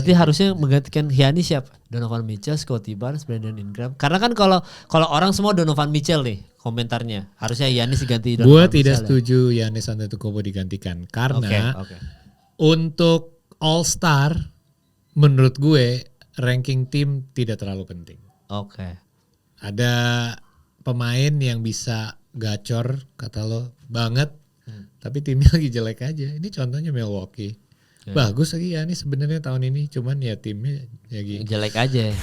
Berarti harusnya menggantikan Giannis siapa? Donovan Mitchell, Scottie Barnes, Brandon Ingram. Karena kan kalau orang semua Donovan Mitchell nih komentarnya, harusnya Giannis diganti Donovan Mitchell. Gue tidak setuju Giannis Antetokounmpo digantikan karena untuk All Star menurut gue ranking tim tidak terlalu penting. Ada pemain yang bisa gacor kata lo banget, tapi timnya lagi jelek aja. Ini contohnya Milwaukee. Bagus lagi ya ini sebenarnya tahun ini, cuman ya timnya ya gitu. Jelek aja.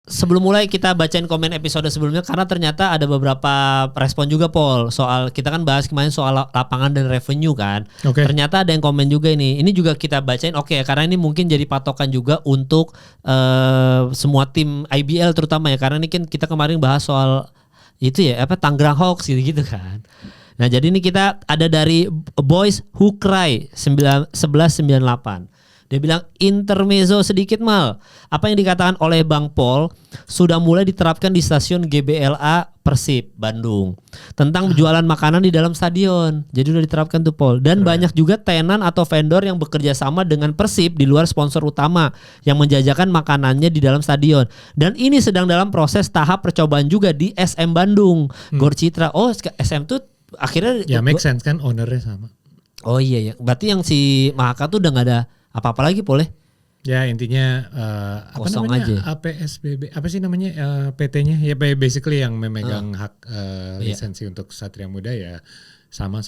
Sebelum mulai kita bacain komen episode sebelumnya karena ternyata ada beberapa respon juga Paul soal kita kan bahas kemarin soal lapangan dan revenue kan. Ternyata ada yang komen juga ini. Ini juga kita bacain karena ini mungkin jadi patokan juga untuk semua tim IBL terutama ya karena ini kan kita kemarin bahas soal itu ya Tangerang Hawks gitu kan. Nah jadi ini kita ada dari Boys Who Cry 1198. Dia bilang intermezzo sedikit mal. Apa yang dikatakan oleh Bang Paul sudah mulai diterapkan di stasiun GBLA Persib Bandung tentang jualan makanan di dalam stadion. Jadi udah diterapkan tuh Paul. Dan banyak juga tenan atau vendor yang bekerja sama dengan Persib di luar sponsor utama yang menjajakan makanannya di dalam stadion. Dan ini sedang dalam proses tahap percobaan juga di SM Bandung, Gor Citra. Oh SM tuh akhirnya ya make sense kan ownernya sama. Oh iya ya. Berarti yang si Mahaka tuh udah gak ada apa-apa lagi boleh? Ya intinya apa namanya aja. APSBB apa sih namanya PT-nya ya basically yang memegang hak lisensi untuk Satria Muda ya sama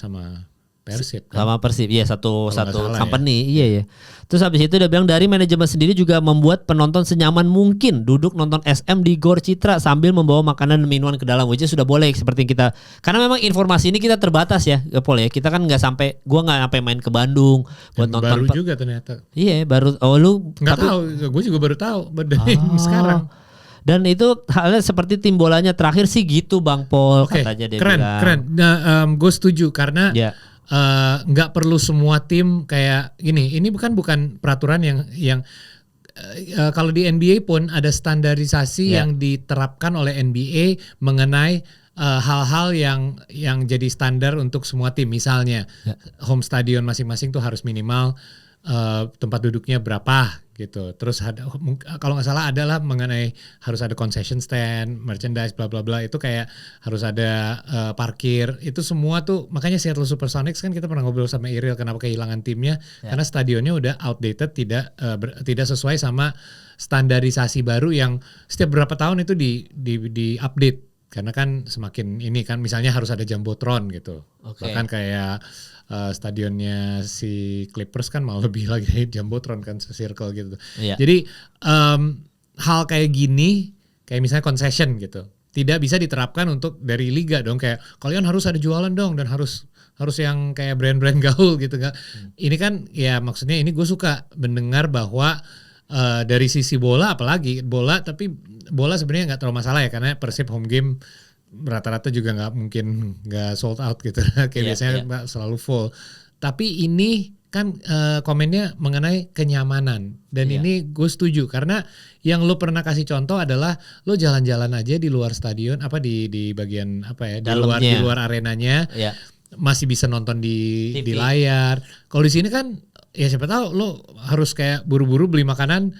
Persib kan? Sama Persib ya satu company ya. Iya. Terus habis itu dia bilang dari manajemen sendiri juga membuat penonton senyaman mungkin duduk nonton SM di Gor Citra sambil membawa makanan dan minuman ke dalam, which sudah boleh seperti kita karena memang informasi ini kita terbatas ya Paul ya, kita kan nggak sampai main ke Bandung buat nonton baru juga ternyata. Iya baru lu nggak tahu, gue juga baru tahu sekarang. Dan itu halnya seperti tim bolanya terakhir sih gitu Bang Paul katanya dia bilang. Keren. Nah, gue setuju karena nggak perlu semua tim kayak gini. Ini bukan peraturan yang kalau di NBA pun ada standarisasi yang diterapkan oleh NBA mengenai hal-hal yang jadi standar untuk semua tim. Misalnya home stadion masing-masing tuh harus minimal tempat duduknya berapa gitu. Terus ada kalau nggak salah adalah mengenai harus ada concession stand, merchandise, bla bla bla. Itu kayak harus ada parkir. Itu semua tuh makanya Seattle Supersonics kan kita pernah ngobrol sama Iril kenapa kehilangan timnya karena stadionnya udah outdated, tidak sesuai sama standarisasi baru yang setiap berapa tahun itu di update. Karena kan semakin ini kan misalnya harus ada jumbotron gitu. Bahkan kayak stadionnya si Clippers kan malah lebih lagi dari jumbotron kan circle gitu. Jadi hal kayak gini kayak misalnya concession gitu tidak bisa diterapkan untuk dari liga dong, kayak kalian harus ada jualan dong dan harus yang kayak brand-brand gaul gitu kan. Ini kan ya maksudnya ini gue suka mendengar bahwa dari sisi bola apalagi tapi bola sebenarnya nggak terlalu masalah ya karena Persib home game rata-rata juga nggak mungkin nggak sold out gitu kayak biasanya selalu full. Tapi ini kan komennya mengenai kenyamanan dan ini gue setuju karena yang lo pernah kasih contoh adalah lo jalan-jalan aja di luar stadion di bagian di luar arenanya masih bisa nonton di layar. Kalau di sini kan ya siapa tahu lo harus kayak buru-buru beli makanan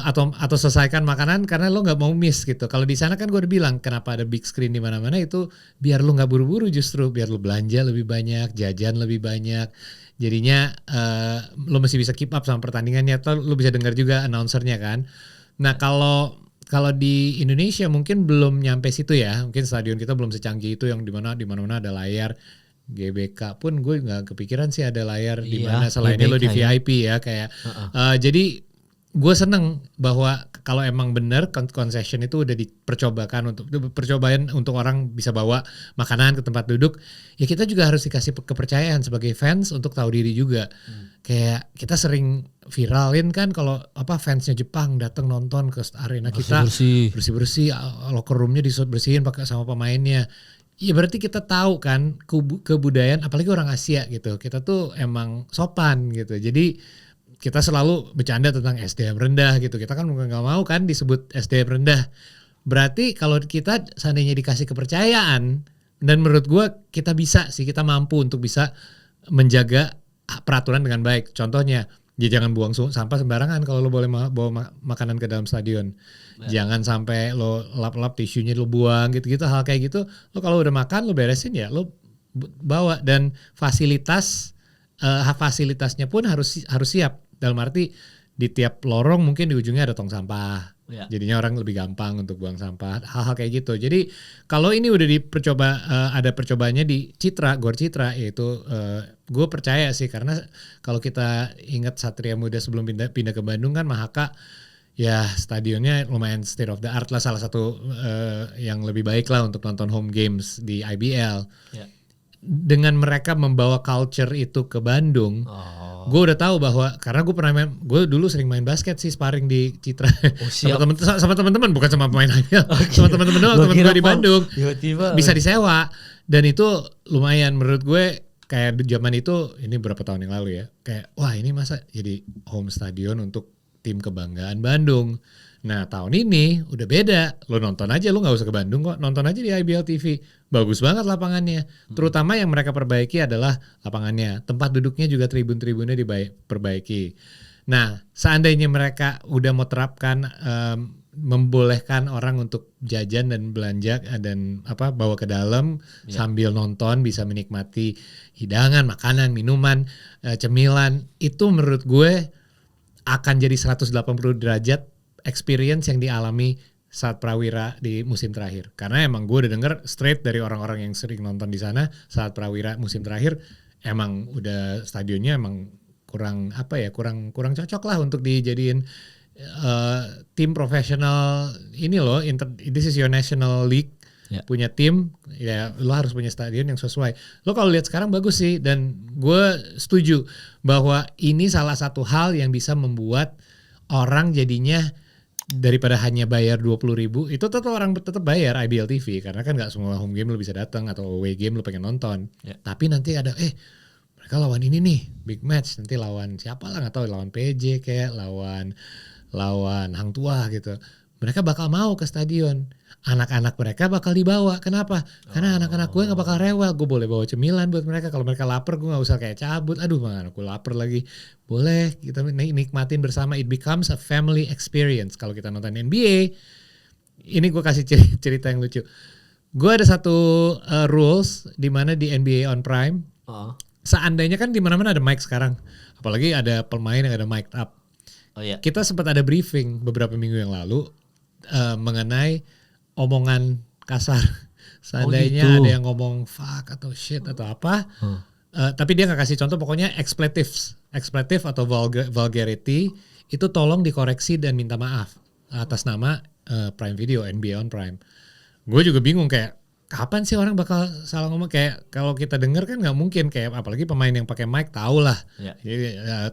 atau selesaikan makanan karena lo nggak mau miss gitu. Kalau di sana kan gue udah bilang kenapa ada big screen di mana-mana itu biar lo nggak buru-buru, justru biar lo belanja lebih banyak, jajan lebih banyak. Jadinya lo masih bisa keep up sama pertandingannya atau lo bisa dengar juga announcernya kan. Nah kalau di Indonesia mungkin belum nyampe situ ya. Mungkin stadion kita belum secanggih itu yang di mana-mana ada layar. GBK pun gue nggak kepikiran sih ada layar di mana selainnya lo di VIP ya kayak. Jadi gue seneng bahwa kalau emang benar concession itu udah dipercobakan percobaan untuk orang bisa bawa makanan ke tempat duduk, ya kita juga harus dikasih kepercayaan sebagai fans untuk tahu diri juga. Kayak kita sering viralin kan kalau fansnya Jepang datang nonton ke arena kita bersih locker roomnya dibersihin pakai sama pemainnya. Ya berarti kita tahu kan kebudayaan apalagi orang Asia gitu. Kita tuh emang sopan gitu. Jadi kita selalu bercanda tentang SDM rendah gitu. Kita kan nggak mau kan disebut SDM rendah. Berarti kalau kita seandainya dikasih kepercayaan, dan menurut gue kita mampu untuk bisa menjaga peraturan dengan baik. Contohnya, jangan buang sampah sembarangan kalau lo boleh bawa makanan ke dalam stadion. Jangan sampai lo lap-lap tisunya lo buang gitu-gitu, hal kayak gitu. Lo kalau udah makan lo beresin ya lo bawa, dan fasilitasnya pun harus siap. Dalam arti di tiap lorong mungkin di ujungnya ada tong sampah. Jadinya orang lebih gampang untuk buang sampah, hal-hal kayak gitu. Jadi kalau ini udah ada percobaannya di Gor Citra, yaitu gue percaya sih, karena kalau kita ingat Satria Muda sebelum pindah ke Bandung kan, Mahaka ya stadionnya lumayan state of the art lah, salah satu yang lebih baik lah untuk nonton home games di IBL. Dengan mereka membawa culture itu ke Bandung, gue udah tahu bahwa, karena gue dulu sering main basket sih, sparring di Citra sama teman-teman, bukan sama pemain IBL, sama teman-teman doang, teman gue di Bandung, bisa disewa, dan itu lumayan menurut gue. Kayak zaman itu, ini berapa tahun yang lalu ya, kayak wah ini masa jadi home stadion untuk tim kebanggaan Bandung. Nah tahun ini udah beda, lo nonton aja, lo gak usah ke Bandung kok, nonton aja di IBL TV. Bagus banget lapangannya, terutama yang mereka perbaiki adalah lapangannya, tempat duduknya juga tribun-tribunnya diperbaiki. Nah seandainya mereka udah mau terapkan membolehkan orang untuk jajan dan belanja dan bawa ke dalam sambil nonton, bisa menikmati hidangan, makanan, minuman, cemilan, itu menurut gue akan jadi 180 derajat experience yang dialami saat Prawira di musim terakhir. Karena emang gue udah denger straight dari orang-orang yang sering nonton di sana, saat Prawira musim terakhir emang udah stadionnya emang kurang cocok lah untuk dijadiin tim profesional ini loh. This is your national league. Punya tim, ya lo harus punya stadion yang sesuai. Lo kalau lihat sekarang bagus sih, dan gue setuju bahwa ini salah satu hal yang bisa membuat orang jadinya daripada hanya bayar 20.000, itu orang tetap bayar IBL TV, karena kan nggak semua home game lo bisa datang, atau away game lo pengen nonton. Tapi nanti ada mereka lawan ini nih big match, nanti lawan siapa lah nggak tahu, lawan PJ kayak lawan Hang Tuah gitu. Mereka bakal mau ke stadion. Anak-anak mereka bakal dibawa. Kenapa? Karena anak-anak gue gak bakal rewel. Gue boleh bawa cemilan buat mereka. Kalau mereka lapar gue gak usah kayak cabut. Aduh anak gue lapar lagi. Boleh kita nikmatin bersama. It becomes a family experience. Kalau kita nonton NBA, ini gue kasih cerita yang lucu. Gue ada satu rules di mana di NBA on Prime, seandainya kan di mana-mana ada mic sekarang. Apalagi ada pemain yang ada mic up. Kita sempat ada briefing beberapa minggu yang lalu mengenai omongan kasar. Seandainya gitu. Ada yang ngomong fuck atau shit atau apa, tapi dia nggak kasih contoh, pokoknya expletive atau vulgarity itu tolong dikoreksi dan minta maaf atas nama Prime Video, NBA on Prime. Gue juga bingung kayak kapan sih orang bakal salah ngomong, kayak kalau kita denger kan nggak mungkin, kayak apalagi pemain yang pakai mic tahu lah,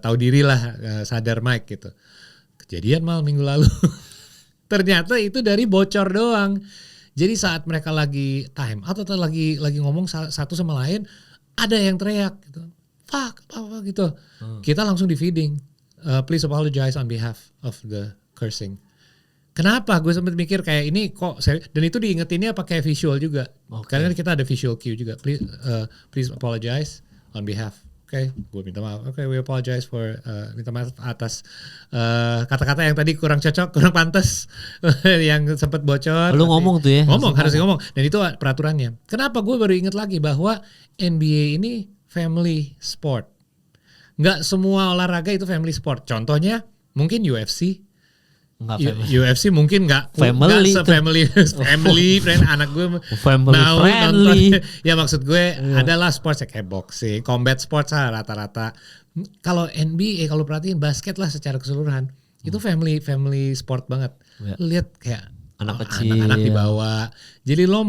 tahu diri lah, sadar mic gitu. Kejadian minggu lalu. Ternyata itu dari bocor doang. Jadi saat mereka lagi time out atau lagi ngomong satu sama lain, ada yang teriak gitu, fuck apa gitu. Kita langsung di feeding, please apologize on behalf of the cursing. Kenapa? Gue sempat mikir kayak ini kok dan itu diingetinnya pakai visual juga. Karena kita ada visual cue juga. Please apologize on behalf. Gue minta maaf. We apologize for minta maaf atas kata-kata yang tadi kurang cocok, kurang pantas yang sempat bocor. Lu ngomong tuh ya? Harus ngomong. Dan itu peraturannya. Kenapa? Gue baru ingat lagi bahwa NBA ini family sport. Nggak semua olahraga itu family sport. Contohnya mungkin UFC. UFC mungkin nggak family friend, anak gue family mau friendly nonton. Ya maksud gue adalah sports kayak boxing, combat sports lah rata-rata. Kalau NBA kalau perhatiin basket lah secara keseluruhan itu family sport banget. Lihat kayak anak-anak dibawa. Jadi lo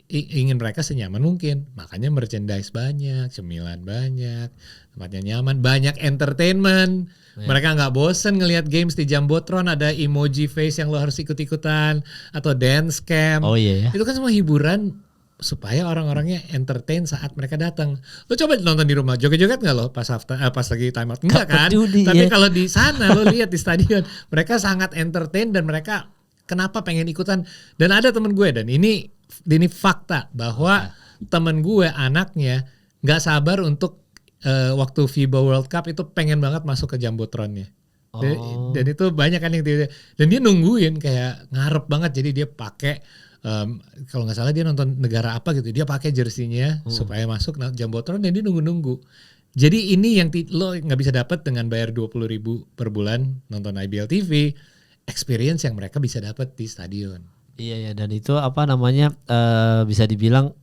ingin mereka senyaman mungkin, makanya merchandise banyak, cemilan banyak, tempatnya nyaman, banyak entertainment. Mereka nggak bosen ngelihat games di Jumbotron, ada emoji face yang lo harus ikut-ikutan atau dance cam. Itu kan semua hiburan supaya orang-orangnya entertain saat mereka datang. Lo coba nonton di rumah, joget-joget nggak lo pas lagi time out? Enggak kan? Tapi kalau di sana lo lihat di stadion, mereka sangat entertain dan mereka kenapa pengen ikutan. Dan ada temen gue, dan ini fakta bahwa temen gue anaknya nggak sabar untuk waktu FIBA World Cup itu pengen banget masuk ke Jumbotronnya. Dan itu banyak kan yang dan dia nungguin kayak ngarep banget, jadi dia pakai kalau nggak salah dia nonton negara apa gitu, dia pakai jersinya supaya masuk Jumbotron, dan dia nunggu. Jadi ini yang lo nggak bisa dapat dengan bayar 20.000 per bulan nonton IBL TV, experience yang mereka bisa dapat di stadion. Iya ya, dan itu apa namanya bisa dibilang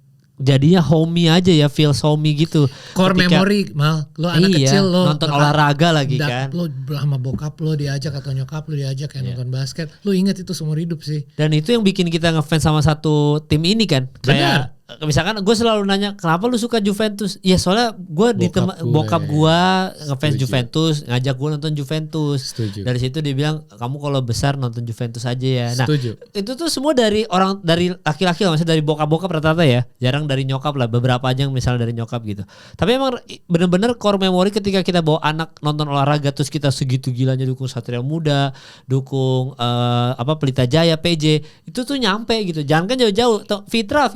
jadinya homey aja ya, feels homey gitu. Core memory, Mal. Lo anak kecil lo nonton olahraga lagi kan. Lo sama bokap lo diajak atau nyokap lo diajak kayak nonton basket. Lo inget itu seumur hidup sih. Dan itu yang bikin kita ngefans sama satu tim ini kan. Kayak misalkan gue selalu nanya, kenapa lu suka Juventus? Ya soalnya gue bokap gue ngefans Juventus, ngajak gue nonton Juventus. Setuju. Dari situ dia bilang, kamu kalau besar nonton Juventus aja ya. Nah, Setuju. itu tuh semua dari laki-laki lah, maksudnya dari bokap-bokap rata-rata ya. Jarang dari nyokap lah, beberapa aja yang misalnya dari nyokap gitu. Tapi emang bener-bener core memory ketika kita bawa anak nonton olahraga, terus kita segitu gilanya dukung Satria Muda, dukung Pelita Jaya, PJ, itu tuh nyampe gitu. Jangan kan jauh-jauh, Fitra.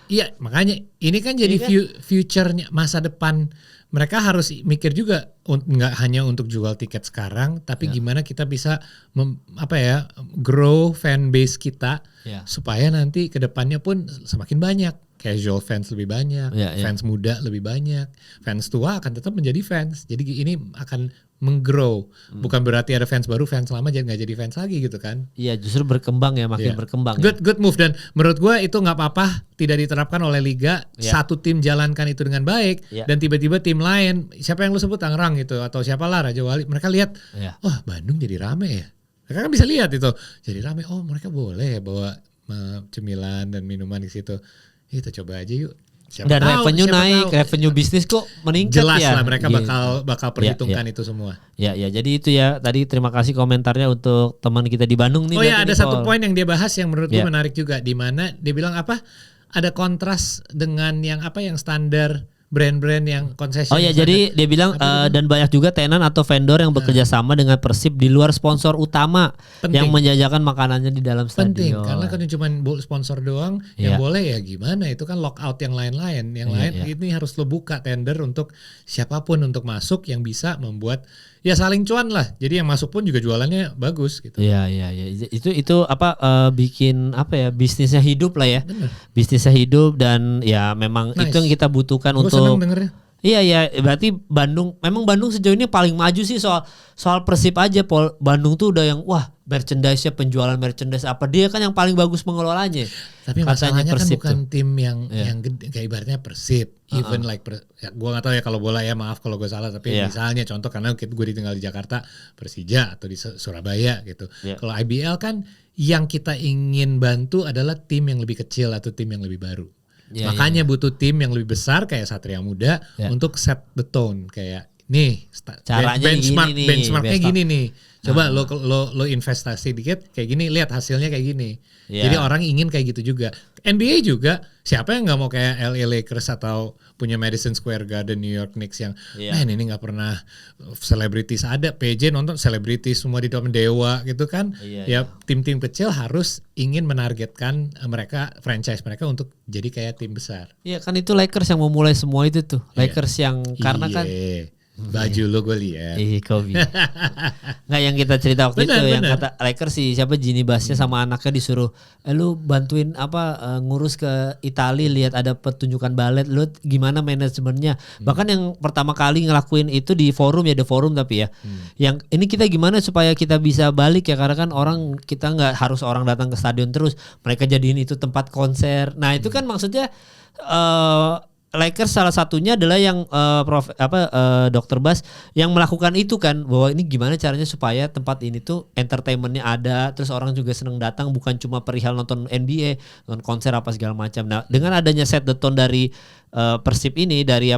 Iya, makanya ini kan jadi future-nya, masa depan. Mereka harus mikir juga nggak hanya untuk jual tiket sekarang, tapi gimana kita bisa grow fan base kita supaya nanti kedepannya pun semakin banyak. Casual fans lebih banyak, fans muda lebih banyak, fans tua akan tetap menjadi fans. Jadi ini akan menggrow, bukan berarti ada fans baru, fans lama jadi nggak jadi fans lagi gitu kan? Iya, justru berkembang ya, makin berkembang. Good move, dan menurut gue itu nggak apa-apa tidak diterapkan oleh liga. Satu tim jalankan itu dengan baik, dan tiba-tiba tim lain, siapa yang lu sebut Tangerang gitu atau siapalah Raja Wali, mereka lihat, Bandung jadi rame ya. Mereka kan bisa lihat itu, jadi rame. Oh mereka boleh ya bawa cemilan dan minuman di situ. Kita coba aja yuk. Dan revenue naik, revenue bisnis kok meningkat. Jelas lah mereka bakal perhitungkan itu semua. Ya, jadi itu ya. Tadi terima kasih komentarnya untuk teman kita di Bandung nih. Oh ya, ada satu poin yang dia bahas yang menurut gue menarik juga, di mana dia bilang ada kontras dengan yang standar brand-brand yang konsesi. Oh ya, jadi dia bilang dan banyak juga tenan atau vendor yang bekerja sama dengan Persib di luar sponsor utama yang menjajakan makanannya di dalam stadion. Penting, karena kan cuma sponsor doang yang boleh ya gimana, itu kan lockout yang lain-lain. Yang lain ini harus lo buka tender untuk siapapun untuk masuk yang bisa membuat saling cuan lah. Jadi yang masuk pun juga jualannya bagus gitu. Iya. Itu bikin bisnisnya hidup lah ya. Bener. Bisnisnya hidup, dan ya memang itu yang kita butuhkan. Gua untuk seneng dengernya. Iya, berarti Bandung sejauh ini paling maju sih soal Persib aja, Pol. Bandung tuh udah yang merchandise-nya, penjualan merchandise apa, dia kan yang paling bagus mengelolanya. Tapi masalahnya Persib kan bukan tim yang gede, kayak ibaratnya Persib, even gua nggak tahu ya kalau bola ya, maaf kalau gue salah, tapi misalnya contoh karena gue tinggal di Jakarta, Persija atau di Surabaya gitu. Kalau IBL kan yang kita ingin bantu adalah tim yang lebih kecil atau tim yang lebih baru. Makanya butuh tim yang lebih besar kayak Satria Muda untuk set the tone, kayak nih caranya benchmarknya gini nih. Coba lo investasi dikit kayak gini, lihat hasilnya kayak gini. Jadi orang ingin kayak gitu juga. NBA juga, siapa yang nggak mau kayak LA Lakers atau punya Madison Square Garden New York Knicks yang ini nggak pernah selebritis ada, PJ nonton selebritis semua di dalam dewa gitu kan. Tim-tim kecil harus ingin menargetkan mereka, franchise mereka untuk jadi kayak tim besar. Iya kan, itu Lakers yang memulai semua itu tuh. Lakers yang karena kan baju lo gue liat. Kobe. Nggak, yang kita cerita waktu itu yang kata Lakers sih, siapa Gini Bassnya sama anaknya disuruh lu bantuin ngurus ke Italia, lihat ada pertunjukan balet, lu gimana manajemennya. Bahkan yang pertama kali ngelakuin itu di forum The Forum, tapi yang ini kita gimana supaya kita bisa balik ya, karena kan kita nggak harus orang datang ke stadion terus, mereka jadiin itu tempat konser. Nah itu kan maksudnya Lakers salah satunya adalah yang Dr. Bas yang melakukan itu kan, bahwa ini gimana caranya supaya tempat ini tuh entertainmentnya ada, terus orang juga seneng datang, bukan cuma perihal nonton NBA, nonton konser apa segala macam. Nah dengan adanya set the tone dari Persib ini, dari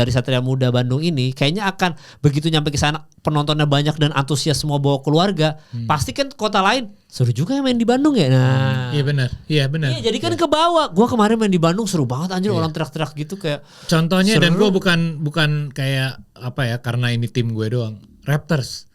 Satria Muda Bandung ini, kayaknya akan begitu nyampe ke sana penontonnya banyak dan antusias semua bawa keluarga, pasti kan kota lain seru juga yang main di Bandung ya. Nah, iya benar. Iya, jadi kan ke bawah. Gua kemarin main di Bandung seru banget anjir, orang teriak-teriak gitu kayak. Contohnya seru. Dan gua bukan kayak karena ini tim gue doang. Raptors.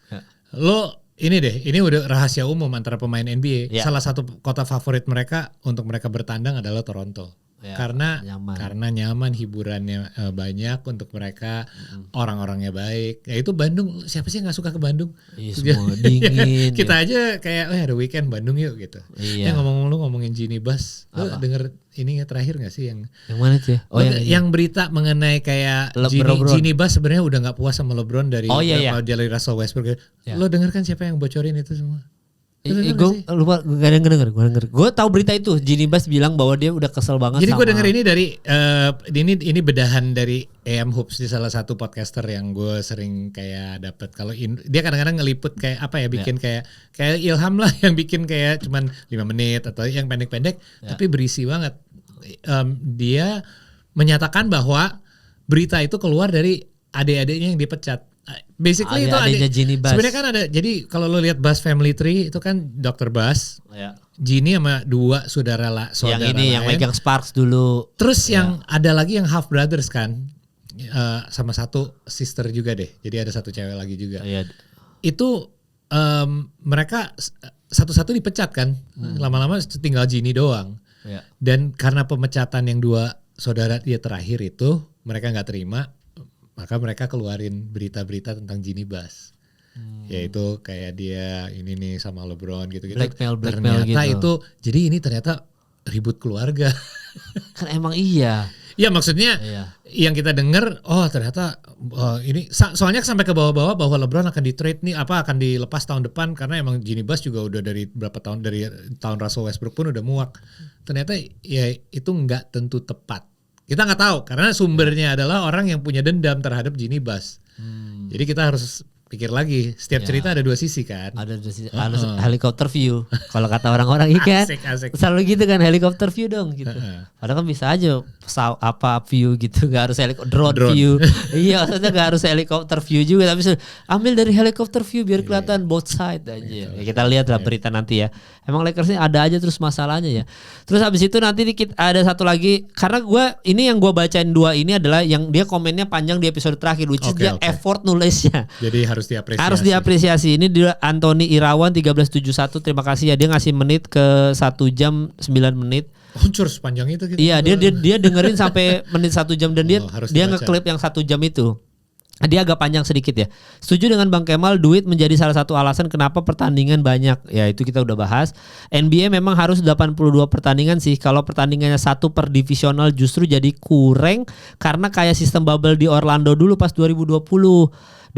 Lo ini udah rahasia umum antara pemain NBA. Salah satu kota favorit mereka untuk mereka bertandang adalah Toronto. Karena nyaman, hiburannya banyak untuk mereka, orang-orangnya baik. Ya itu Bandung, siapa sih nggak suka ke Bandung? Semua dingin. Kita aja kayak ada weekend Bandung yuk gitu. Ngomongin Gini Bus, lo denger ini terakhir nggak sih yang mana tuh? Yang berita mengenai kayak Gini Bus sebenarnya udah nggak puas sama LeBron dari Russell Westbrook. Lo denger kan siapa yang bocorin itu semua? Gue lupa, gak denger. Gue tahu berita itu. Gini Bus bilang bahwa dia udah kesel banget. Jadi gue denger ini dari ini bedahan dari AM Hoops di salah satu podcaster yang gue sering kayak dapet. Kalau dia kadang-kadang ngeliput kayak apa ya, bikin kayak Ilham lah yang bikin kayak cuman 5 menit atau yang pendek-pendek, tapi berisi banget. Dia menyatakan bahwa berita itu keluar dari adik-adiknya yang dipecat. Basically itu sebenarnya kan ada. Jadi kalau lo lihat Bus Family Tree itu kan Dr. Bus, Gini sama 2 saudara yang ini yang megang Sparks dulu. Terus yang ada lagi yang half brothers kan, sama satu sister juga deh. Jadi ada satu cewek lagi juga. Itu mereka satu-satu dipecat kan. Lama-lama tinggal Gini doang. Dan karena pemecatan yang 2 saudara dia terakhir itu mereka nggak terima. Maka mereka keluarin berita-berita tentang Gini Bus. Yaitu kayak dia ini nih sama LeBron gitu-gitu. Blackmail ternyata gitu. itu, jadi ini ternyata ribut keluarga. Kan emang iya. Ya maksudnya yang kita dengar, ternyata ini soalnya sampai ke bawah-bawah bahwa LeBron akan di-trade nih, akan dilepas tahun depan karena emang Gini Bus juga udah dari berapa tahun, dari tahun Russell Westbrook pun udah muak. Ternyata ya itu nggak tentu tepat. Kita nggak tahu karena sumbernya adalah orang yang punya dendam terhadap Gini Bus. Jadi kita harus pikir lagi. Setiap cerita ada 2 sisi kan. Ada 2 sisi. Harus helikopter view. Kalau kata orang-orang ikan. Asik. Selalu gitu kan, helikopter view dong gitu. Padahal kan bisa aja view gitu, nggak harus drone view. Iya, maksudnya nggak harus helikopter view juga, tapi ambil dari helikopter view biar kelihatan both side aja. Ya, kita lihat lah berita nanti ya. Emang Lakers ini ada aja terus masalahnya ya. Terus habis itu nanti ada satu lagi, karena ini yang gue bacain 2 ini adalah yang dia komennya panjang di episode terakhir, which is dia effort nulisnya. Jadi harus diapresiasi. Harus diapresiasi. Ini dia Anthony Irawan 1371, terima kasih ya, dia ngasih menit ke 1 jam 9 menit. Hancur sepanjang itu gitu. Iya, dia dengerin sampai menit 1 jam dan dia ngeklip yang 1 jam itu. Dia agak panjang sedikit ya. Setuju dengan Bang Kemal, duit menjadi salah satu alasan kenapa pertandingan banyak. Ya itu kita udah bahas. NBA memang harus 82 pertandingan sih. Kalau pertandingannya 1 per divisional justru jadi kurang. Karena kayak sistem bubble di Orlando dulu pas 2020.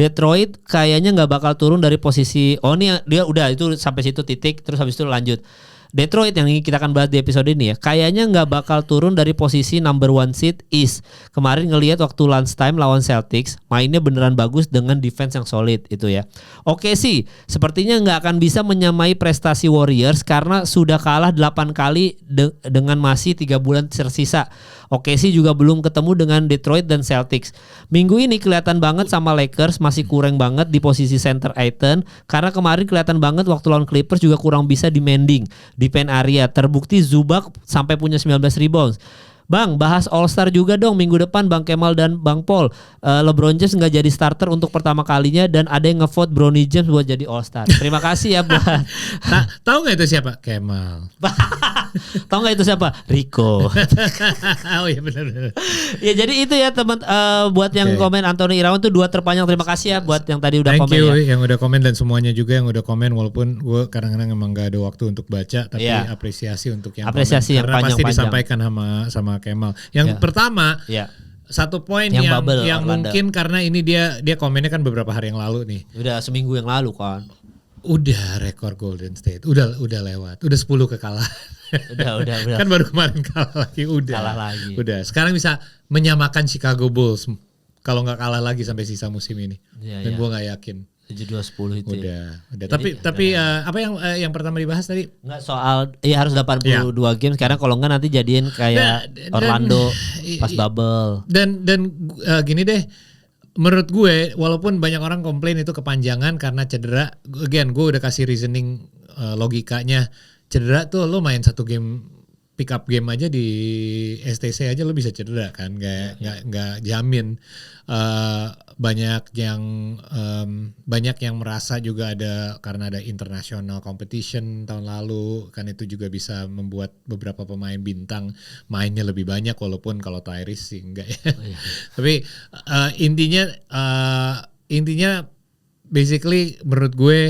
Detroit kayaknya gak bakal turun dari posisi. Ini dia udah itu sampai situ titik. Terus habis itu lanjut. Detroit yang kita akan bahas di episode ini ya, kayaknya nggak bakal turun dari posisi number 1 seed East. Kemarin ngelihat waktu lunchtime lawan Celtics, mainnya beneran bagus dengan defense yang solid itu ya. Oke sih, sepertinya nggak akan bisa menyamai prestasi Warriors karena sudah kalah 8 kali dengan masih 3 bulan tersisa. Oke sih juga belum ketemu dengan Detroit dan Celtics. Minggu ini kelihatan banget sama Lakers masih kurang banget di posisi center Aiton, karena kemarin kelihatan banget waktu lawan Clippers juga kurang bisa demanding di pen area. Terbukti Zubac sampai punya 19 rebounds. Bang, bahas All-Star juga dong minggu depan Bang Kemal dan Bang Paul. LeBron James nggak jadi starter untuk pertama kalinya dan ada yang ngevote Bronny James buat jadi All-Star. Terima kasih ya buat. Tahu nggak itu siapa? Kemal. Tahu nggak itu siapa? Rico. Oh iya benar. Ya jadi itu ya teman, buat yang komen Anthony Irawan tuh 2 terpanjang. Terima kasih ya buat yang tadi udah komen ya. Thank you yang udah komen dan semuanya juga yang udah komen, walaupun gue kadang-kadang emang gak ada waktu untuk baca, tapi apresiasi untuk yang apresiasi komen. Yang karena pasti disampaikan sama Kemal. Yang pertama, satu poin yang mungkin karena ini dia komennya kan beberapa hari yang lalu nih. Udah seminggu yang lalu kan. Udah rekor Golden State, udah lewat, udah 10 kekalahan. Udah. Kan baru kemarin kalah lagi, Kalah lagi. Udah. Sekarang bisa menyamakan Chicago Bulls kalau nggak kalah lagi sampai sisa musim ini. Dan gue nggak yakin. 7-2-10 itu. Udah. Tapi apa yang pertama dibahas tadi? Enggak soal harus 82 games karena kalau enggak nanti jadiin kayak Orlando pas bubble. Dan gini deh, menurut gue walaupun banyak orang komplain itu kepanjangan karena cedera, gue udah kasih reasoning logikanya. Cedera tuh lo main 1 game pick up game aja di STC aja lo bisa cedera kan, nggak jamin. Banyak yang merasa juga ada karena ada international competition tahun lalu kan, itu juga bisa membuat beberapa pemain bintang mainnya lebih banyak, walaupun kalau Tyrese sih enggak ya. Tapi intinya basically menurut gue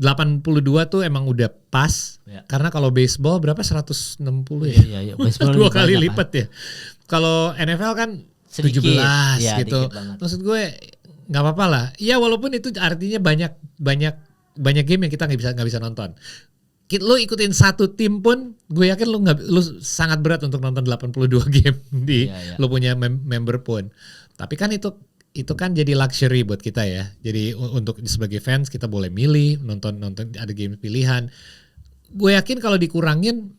82 tuh emang udah pas karena kalau baseball berapa 160 ya? Iya, baseball 2 kali lipat ya. Kalau NFL kan sedikit, 17 gitu. Maksud gue nggak apa-apa lah. Ya walaupun itu artinya banyak game yang kita nggak bisa nonton. Lo ikutin satu tim pun, gue yakin lo sangat berat untuk nonton 82 game di lo punya member pun. Tapi kan itu kan jadi luxury buat kita ya. Jadi untuk sebagai fans kita boleh milih nonton ada game pilihan. Gue yakin kalau dikurangin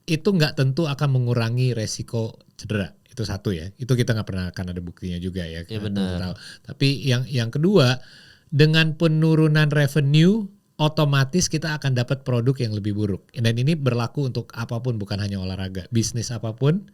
itu nggak tentu akan mengurangi resiko cedera. Itu satu ya. Itu kita nggak pernah akan ada buktinya juga ya. Iya benar. Tapi yang kedua, dengan penurunan revenue otomatis kita akan dapat produk yang lebih buruk. Dan ini berlaku untuk apapun, bukan hanya olahraga, bisnis apapun.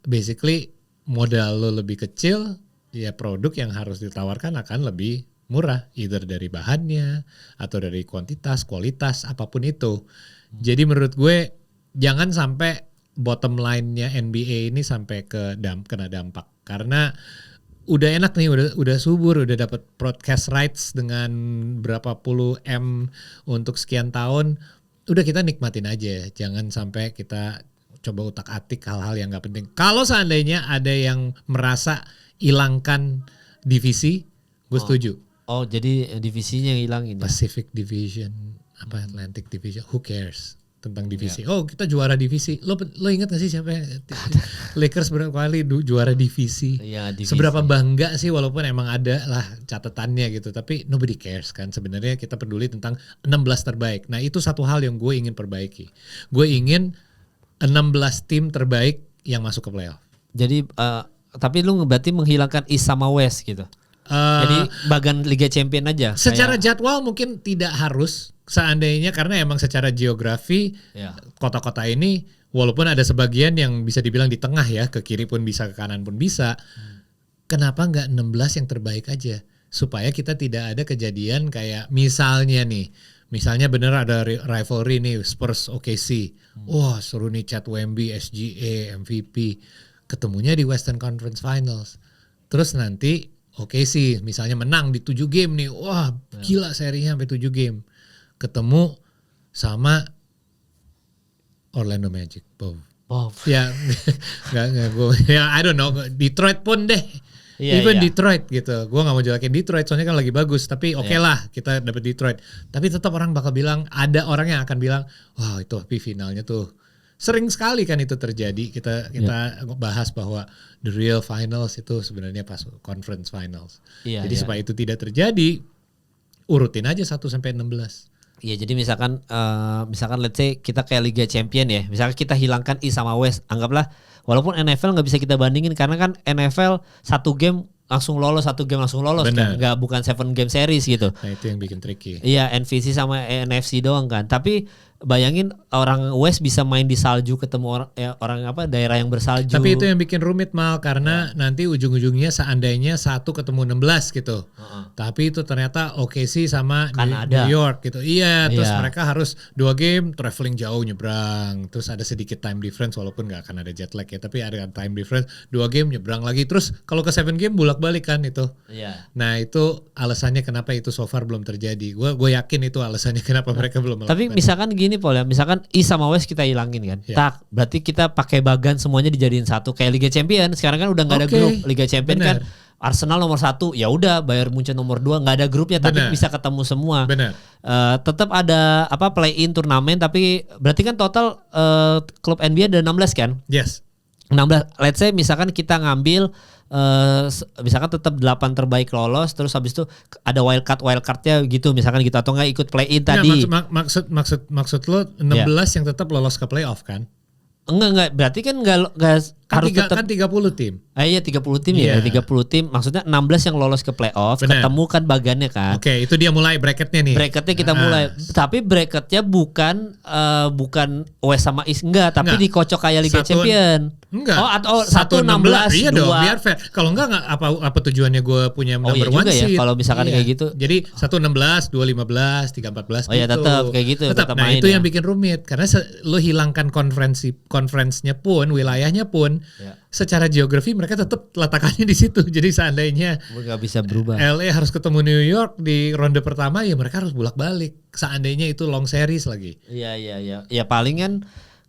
Basically modal lo lebih kecil, ya produk yang harus ditawarkan akan lebih murah, either dari bahannya atau dari kuantitas, kualitas, apapun itu. Jadi menurut gue jangan sampai bottom line-nya NBA ini sampai kena dampak, karena udah enak nih, udah subur, udah dapat broadcast rights dengan berapa puluh M untuk sekian tahun, udah kita nikmatin aja, jangan sampai kita coba utak-atik hal-hal yang nggak penting. Kalau seandainya ada yang merasa hilangkan divisi, gue setuju. Oh, jadi divisinya yang hilang ini. Pacific Division, Atlantic Division, who cares tentang divisi? Oh, kita juara divisi. Lo ingat gak sih siapa Lakers berapa kali juara divisi? Iya, divisi. Seberapa bangga sih, walaupun emang ada lah catatannya gitu, tapi nobody cares kan. Sebenarnya kita peduli tentang 16 terbaik. Nah, itu satu hal yang gue ingin perbaiki. Gue ingin 16 tim terbaik yang masuk ke playoff. Jadi tapi lu berarti menghilangkan East sama West gitu. Jadi bagian Liga Champion aja. Secara jadwal mungkin tidak harus, seandainya, karena emang secara geografi kota-kota ini walaupun ada sebagian yang bisa dibilang di tengah ya, ke kiri pun bisa, ke kanan pun bisa. Kenapa nggak 16 yang terbaik aja? Supaya kita tidak ada kejadian kayak misalnya bener ada rivalry nih Spurs OKC. Wah, seru nih Chad Wemby, SGA, MVP. Ketemunya di Western Conference Finals. Terus nanti OKC misalnya menang di 7 game nih. Wah, gila serinya sampai 7 game. Ketemu sama Orlando Magic. Ya, nggak gue. Ya, I don't know. Detroit pun deh. Even Detroit gitu. Gue nggak mau jelekin Detroit soalnya kan lagi bagus. Tapi oke lah kita dapet Detroit. Tapi tetap orang bakal bilang, ada orang yang akan bilang, wah itu tapi finalnya tuh. Sering sekali kan itu terjadi. Kita bahas bahwa the real finals itu sebenarnya pas conference finals. Jadi supaya itu tidak terjadi, urutin aja 1 sampai 16. Iya, jadi misalkan let's say kita kayak Liga Champion ya. Misalkan kita hilangkan East sama West, anggaplah walaupun NFL nggak bisa kita bandingin karena kan NFL 1 game langsung lolos, 1 game langsung lolos. Bener. Kan, bukan 7 game series gitu. Nah itu yang bikin tricky. Iya, NVC sama NFC doang kan. Tapi bayangin orang West bisa main di salju, ketemu orang daerah yang bersalju. Tapi itu yang bikin rumit Mal, karena nanti ujung-ujungnya seandainya 1 ketemu 16 gitu. Tapi itu ternyata OKC sama New York gitu. Iya, terus mereka harus 2 game traveling jauh nyebrang. Terus ada sedikit time difference walaupun gak akan ada jet lag ya, tapi ada time difference 2 game nyebrang lagi. Terus kalau ke 7 game bolak-balik kan itu. Nah, itu alasannya kenapa itu so far belum terjadi. Gue yakin itu alasannya kenapa mereka belum melakukan. Tapi misalkan gini Paul ya, misalkan East sama West kita hilangin kan. Tak, berarti kita pakai bagan semuanya dijadiin satu kayak Liga Champion. Sekarang kan udah enggak ada grup. Liga Champion kan Arsenal nomor 1, ya udah Bayern Munchen nomor 2, enggak ada grupnya tapi bisa ketemu semua. Tetap ada play-in turnamen, tapi berarti kan total klub NBA ada 16 kan? Yes. 16, let's say misalkan kita ngambil misalkan tetap 8 terbaik lolos, terus habis itu ada wildcardnya gitu misalkan gitu, atau enggak ikut play-in tadi. Maksud lo 16 yang tetap lolos ke playoff kan? Enggak, berarti kan enggak harus tetap kan 30 tim. Iya 30 tim ya, 30 tim. Maksudnya 16 yang lolos ke playoff, ketemu kan bagannya kan. Oke, itu dia mulai bracketnya nih. Bracketnya kita mulai. Tapi bracketnya bukan West sama East tapi dikocok kayak Liga Champion. Enggak. Oh, 1-16. Iya dong, biar fair. Kalau enggak apa tujuannya gue punya number one seed. Kalau misalkan kayak gitu. Jadi 1-16, 2-15, 3-14 gitu. Oh iya tetap kayak gitu. Tetap nah itu yang bikin rumit karena lo hilangkan conference-nya pun, wilayahnya pun secara geografi mereka tetap letakannya di situ. Jadi seandainya nggak bisa berubah. LA harus ketemu New York di ronde pertama ya mereka harus bolak-balik. Seandainya itu long series lagi. Iya. Ya paling kan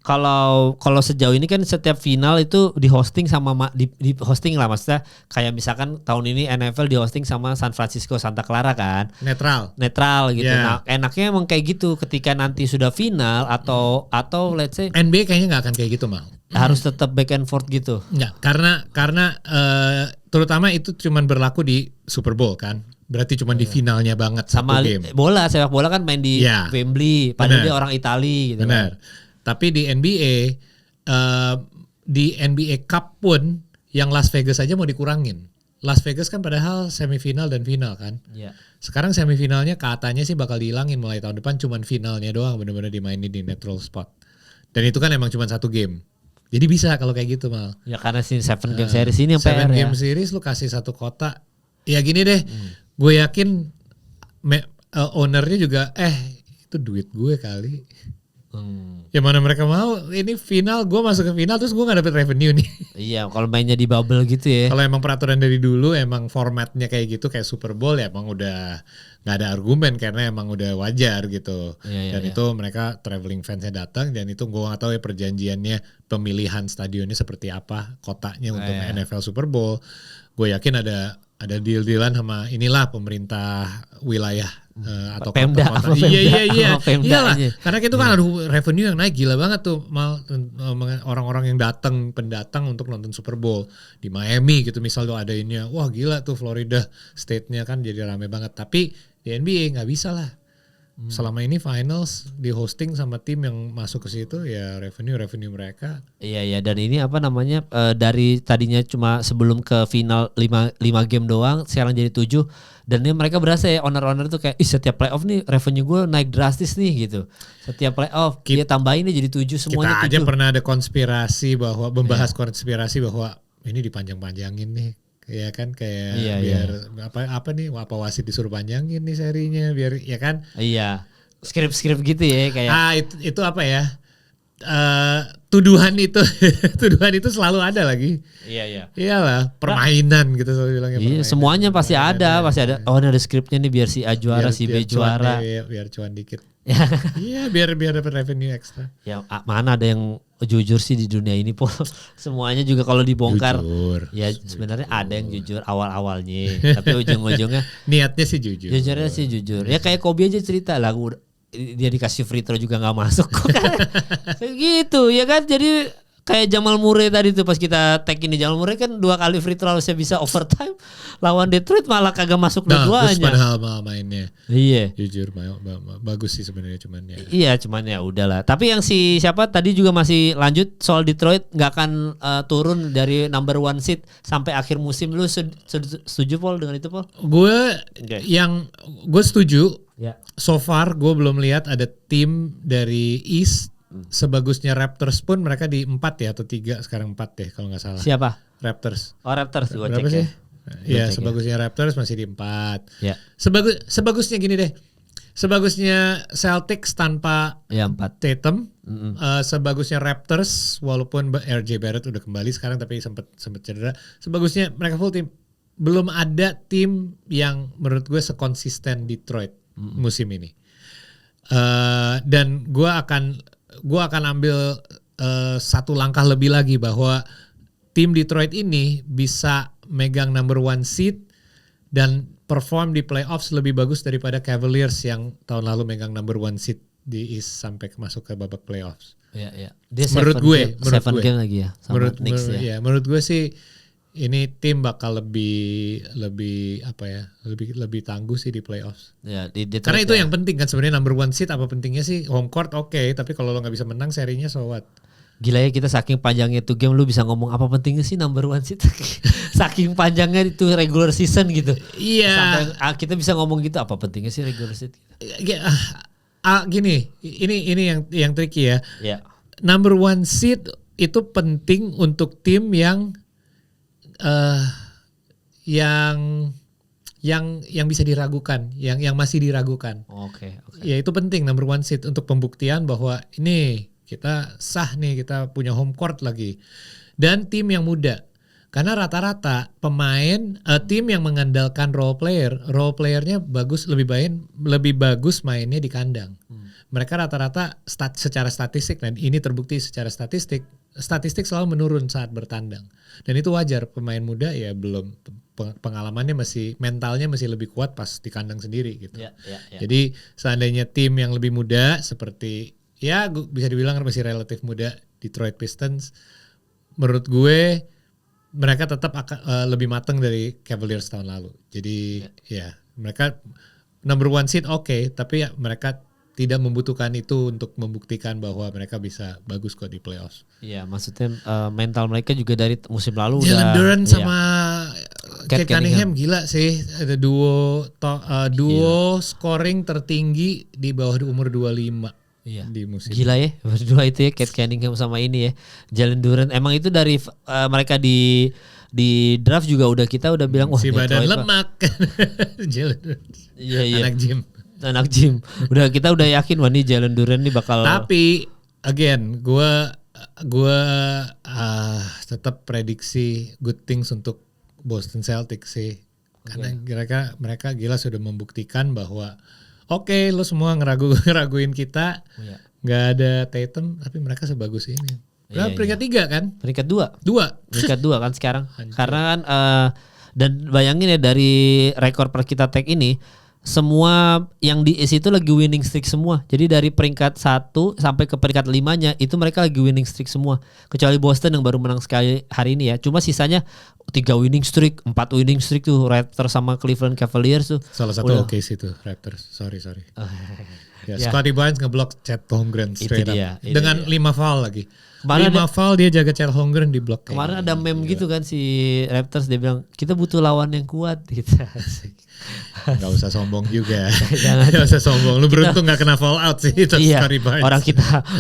kalau sejauh ini kan setiap final itu di hosting sama di hosting lah, maksudnya kayak misalkan tahun ini NFL di hosting sama San Francisco Santa Clara kan. Netral gitu. Nah, enaknya emang kayak gitu ketika nanti sudah final atau let's say NBA kayaknya nggak akan kayak gitu mal. Harus tetap back and forth gitu. Enggak, karena terutama itu cuman berlaku di Super Bowl kan. Berarti cuma di finalnya banget sama game. Sepak bola kan main di Wembley, padahal dia orang Itali gitu. Benar. Kan. Tapi di NBA Cup pun yang Las Vegas aja mau dikurangin. Las Vegas kan padahal semifinal dan final kan. Yeah. Sekarang semifinalnya katanya sih bakal dihilangin mulai tahun depan, cuman finalnya doang benar-benar dimainin di neutral spot. Dan itu kan emang cuma 1 game. Jadi bisa kalau kayak gitu mal. Ya karena si 7 game series ini yang PR 7 game series lu kasih 1 kota. Ya gini deh, gue yakin ownernya juga itu duit gue kali. Ya mana mereka mau ini final, gue masuk ke final terus gue gak dapet revenue nih. Iya kalau mainnya di bubble gitu ya. Kalau emang peraturan dari dulu emang formatnya kayak gitu kayak Super Bowl ya emang udah gak ada argumen karena emang udah wajar gitu. Dan itu mereka traveling fansnya datang dan itu gue gak tahu ya perjanjiannya pemilihan stadionnya seperti apa kotanya untuk NFL Super Bowl. Gue yakin ada deal-dealan sama inilah pemerintah wilayah atau Pemda, kota-kota. Iya. Iyalah. Aja. Karena itu kan ada revenue yang naik gila banget tuh mal orang-orang yang pendatang untuk nonton Super Bowl di Miami gitu misal tuh ada ini. Wah gila tuh Florida state-nya kan jadi rame banget. Tapi di NBA nggak bisa lah. Selama ini finals di hosting sama tim yang masuk ke situ ya revenue mereka. Iya dan ini apa namanya dari tadinya cuma sebelum ke final 5 game doang sekarang jadi 7 dan ini mereka berasa ya owner tuh kayak setiap playoff nih revenue gue naik drastis nih gitu. Setiap playoff dia tambahin nih jadi 7 semuanya 7. Kita aja pernah ada konspirasi bahwa membahas konspirasi bahwa ini dipanjang-panjangin nih. Ya kan kayak biar apa wasit disuruh panjangin nih serinya biar ya kan. Iya. Skrip gitu ya kayak. Itu apa ya? Tuduhan itu selalu ada lagi. Iya. Iyalah, permainan gitu selalu bilangnya. Iya, semuanya pasti ada. Oh, ini ada skripnya nih biar si A juara, si B juara. Biar cuan dikit. Iya, biar dapat revenue ekstra. Ya, mana ada yang jujur sih di dunia ini, Pol. Semuanya juga kalau dibongkar. Jujur. Ya, sebenarnya ada yang jujur awal-awalnya, tapi ujung-ujungnya niatnya sih jujur. Jujurnya sih jujur. Ya kayak Kobe aja cerita lah, dia dikasih free throw juga nggak masuk kok kan. Gitu ya kan, jadi kayak Jamal Murray tadi tuh pas kita tag ini Jamal Murray kan 2 kali free throw harusnya bisa overtime lawan Detroit malah kagak masuk dua-duanya. Padahal mainnya. Iya. Jujur bagus sih sebenarnya cuman ya. Iya cuman ya udahlah. Tapi yang si siapa tadi juga masih lanjut soal Detroit nggak akan turun dari number 1 seed sampai akhir musim. Lu setuju Paul dengan itu Paul? Gue setuju. Ya. So far gue belum lihat ada tim dari East sebagusnya Raptors pun mereka di 4 ya atau 3 sekarang 4 deh kalau nggak salah. Siapa? Raptors. Oh Raptors gue cek sih? Ya sebagusnya Raptors masih di 4. Ya. Sebagusnya gini deh. Sebagusnya Celtics tanpa Tatum, sebagusnya Raptors walaupun RJ Barrett udah kembali sekarang tapi sempat cedera. Sebagusnya mereka full tim. Belum ada tim yang menurut gue sekonsisten Detroit musim ini. Dan gue akan ambil 1 langkah lebih lagi bahwa tim Detroit ini bisa megang number 1 seed dan perform di playoffs lebih bagus daripada Cavaliers yang tahun lalu megang number 1 seed di East sampai masuk ke babak playoffs. Iya. Dia menurut gue game lagi ya sama Knicks ya. Menurut gue sih ini tim bakal lebih tangguh sih di playoffs. Ya, karena itu yang penting kan sebenarnya number 1 seed apa pentingnya sih home court oke, tapi kalau lo nggak bisa menang serinya so what? Gila ya, kita saking panjangnya tuh game lu bisa ngomong apa pentingnya sih number one seed. Saking panjangnya itu regular season gitu. Iya. Sampai kita bisa ngomong gitu, apa pentingnya sih regular season. Gini, ini yang tricky ya. Yeah. Number one seed itu penting untuk tim yang bisa diragukan, yang masih diragukan. Oke. Ya itu penting number one seed untuk pembuktian bahwa ini kita sah nih, kita punya home court lagi. Dan tim yang muda. Karena rata-rata pemain tim yang mengandalkan role playernya lebih bagus mainnya di kandang. Mereka rata-rata secara statistik, dan ini terbukti secara statistik selalu menurun saat bertandang. Dan itu wajar, pemain muda ya belum pengalamannya mentalnya masih lebih kuat pas di kandang sendiri gitu. Yeah. Jadi seandainya tim yang lebih muda seperti bisa dibilang masih relatif muda, Detroit Pistons, menurut gue mereka tetap akan lebih matang dari Cavaliers tahun lalu. Jadi mereka number one seed tapi mereka tidak membutuhkan itu untuk membuktikan bahwa mereka bisa bagus kok di playoffs. Iya, maksudnya mental mereka juga dari musim lalu Jalen Duren sama Cade Cunningham gila sih. Ada duo scoring tertinggi di bawah umur 25. Iya. Di musim. Gila ya, berdua itu ya, Cade Cunningham sama ini ya, Jalen Duren. Emang itu dari mereka di draft juga kita udah bilang si badan lemak. Iya. Anak gym. Kita udah yakin nih Jalen Duren nih bakal. Tapi again, gue tetap prediksi good things untuk Boston Celtics sih. Karena mereka gila sudah membuktikan bahwa lo semua ngeraguin kita, nggak ada Tatum, tapi mereka sebagus ini. Peringkat 3 kan? Peringkat 2. Peringkat 2 kan sekarang. Hancur. Karena kan dan bayangin ya, dari rekor per kita tag ini, semua yang di East itu lagi winning streak semua. Jadi dari peringkat 1 sampai ke peringkat 5-nya itu mereka lagi winning streak semua. Kecuali Boston yang baru menang sekali hari ini ya. Cuma sisanya 3 winning streak, 4 winning streak tuh, Raptors sama Cleveland Cavaliers tuh. Salah satu OKC itu Raptors. Sorry. Scottie Barnes ngeblok Chet Holmgren straight up. Dengan 5 foul lagi. 5 foul dia jaga Chet Holmgren di blok. Kemarin ada meme gitu kan si Raptors, dia bilang kita butuh lawan yang kuat gitu. Gak usah sombong juga. Gak usah sombong. Lu beruntung gak kena fall out sih. Iya, orang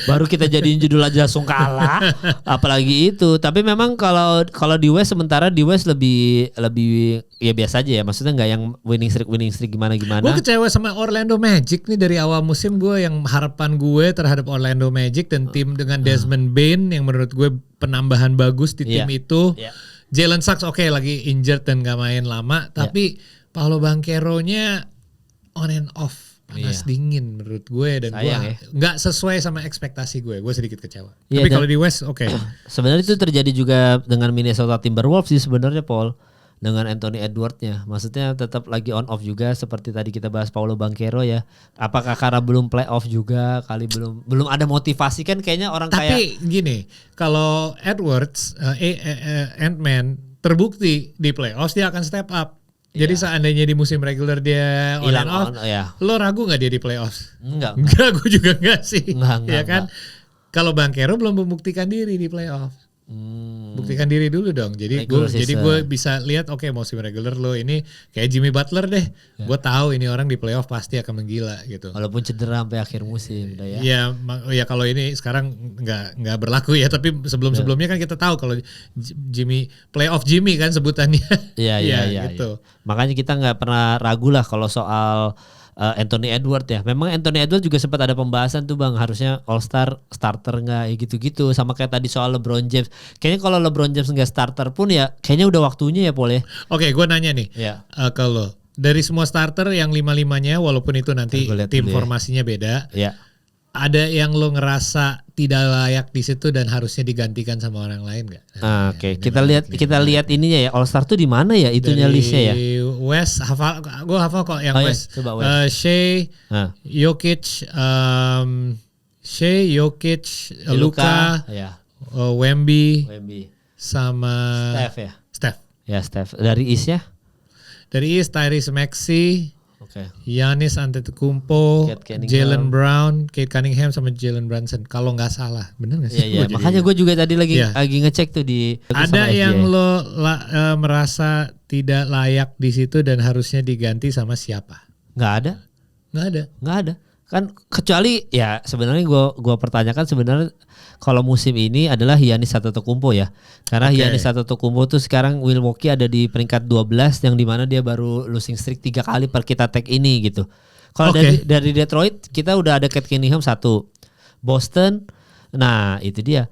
baru kita jadiin judul aja langsung kalah. Apalagi itu. Tapi memang kalau di West, sementara di West lebih ya biasa aja ya. Maksudnya gak yang winning streak gimana. Gue kecewa sama Orlando Magic nih dari awal musim. Gue yang harapan gue terhadap Orlando Magic dan tim dengan Desmond Bane yang menurut gue penambahan bagus di tim itu. Jalen Suggs lagi injured dan gak main lama. Tapi Paolo Banchero-nya on and off, panas dingin menurut gue, dan gue nggak sesuai sama ekspektasi gue sedikit kecewa. Tapi kalau di West sebenarnya itu terjadi juga dengan Minnesota Timberwolves sih sebenarnya, Paul, dengan Anthony Edwards-nya. Maksudnya tetap lagi on off juga seperti tadi kita bahas Paolo Banchero ya. Apakah karena belum playoff juga, kali belum ada motivasi kan kayaknya orang Tapi gini, kalau Edwards Ant-Man terbukti di playoffs dia akan step up. Jadi seandainya di musim regular dia on and off, lo ragu gak dia di playoffs? Enggak, gue juga enggak sih. Enggak, kan? Kalau Banchero belum membuktikan diri di playoff. Buktikan diri dulu dong. Jadi gue bisa lihat musim regular lo ini kayak Jimmy Butler deh. Gue tahu ini orang di playoff pasti akan menggila gitu. Walaupun cedera sampai akhir musim udah ya. Ya kalau ini sekarang nggak berlaku ya, tapi sebelumnya kan kita tahu kalau playoff Jimmy kan sebutannya. Iya gitu. Makanya kita nggak pernah ragu lah kalau soal Anthony Edwards ya. Memang Anthony Edwards juga sempat ada pembahasan tuh Bang, harusnya All-Star starter nggak gitu-gitu. Sama kayak tadi soal LeBron James. Kayaknya kalau LeBron James nggak starter pun ya kayaknya udah waktunya ya Paul ya. Oke, gue nanya nih. Kalau dari semua starter yang 5-5-nya, walaupun itu nanti tim formasinya beda. Ada yang lo ngerasa tidak layak di situ dan harusnya digantikan sama orang lain nggak? Oke. Kita lihat ininya ya, All Star tuh di mana ya itunya listnya ya? West gue hafal kok yang West. Coba West. Shea, Jokic, Luka, Wemby, sama Steph ya. Steph. Ya Steph. Dari East ya? Dari East Tyrese Maxey. Giannis Antetokounmpo, Jaylen Brown, Cade Cunningham sama Jalen Brunson. Kalau nggak salah, bener nggak sih? Iya, makanya gue juga tadi lagi ngecek tuh di. Ada yang lo merasa tidak layak di situ dan harusnya diganti sama siapa? Nggak ada. Kan kecuali ya sebenarnya gue pertanyakan sebenarnya kalau musim ini adalah Giannis Antetokounmpo ya. Karena Giannis Antetokounmpo tuh sekarang Milwaukee ada di peringkat 12 yang dimana dia baru losing streak 3 kali per kita tag ini gitu. Kalau dari Detroit kita udah ada Cade Cunningham 1. Boston, nah itu dia.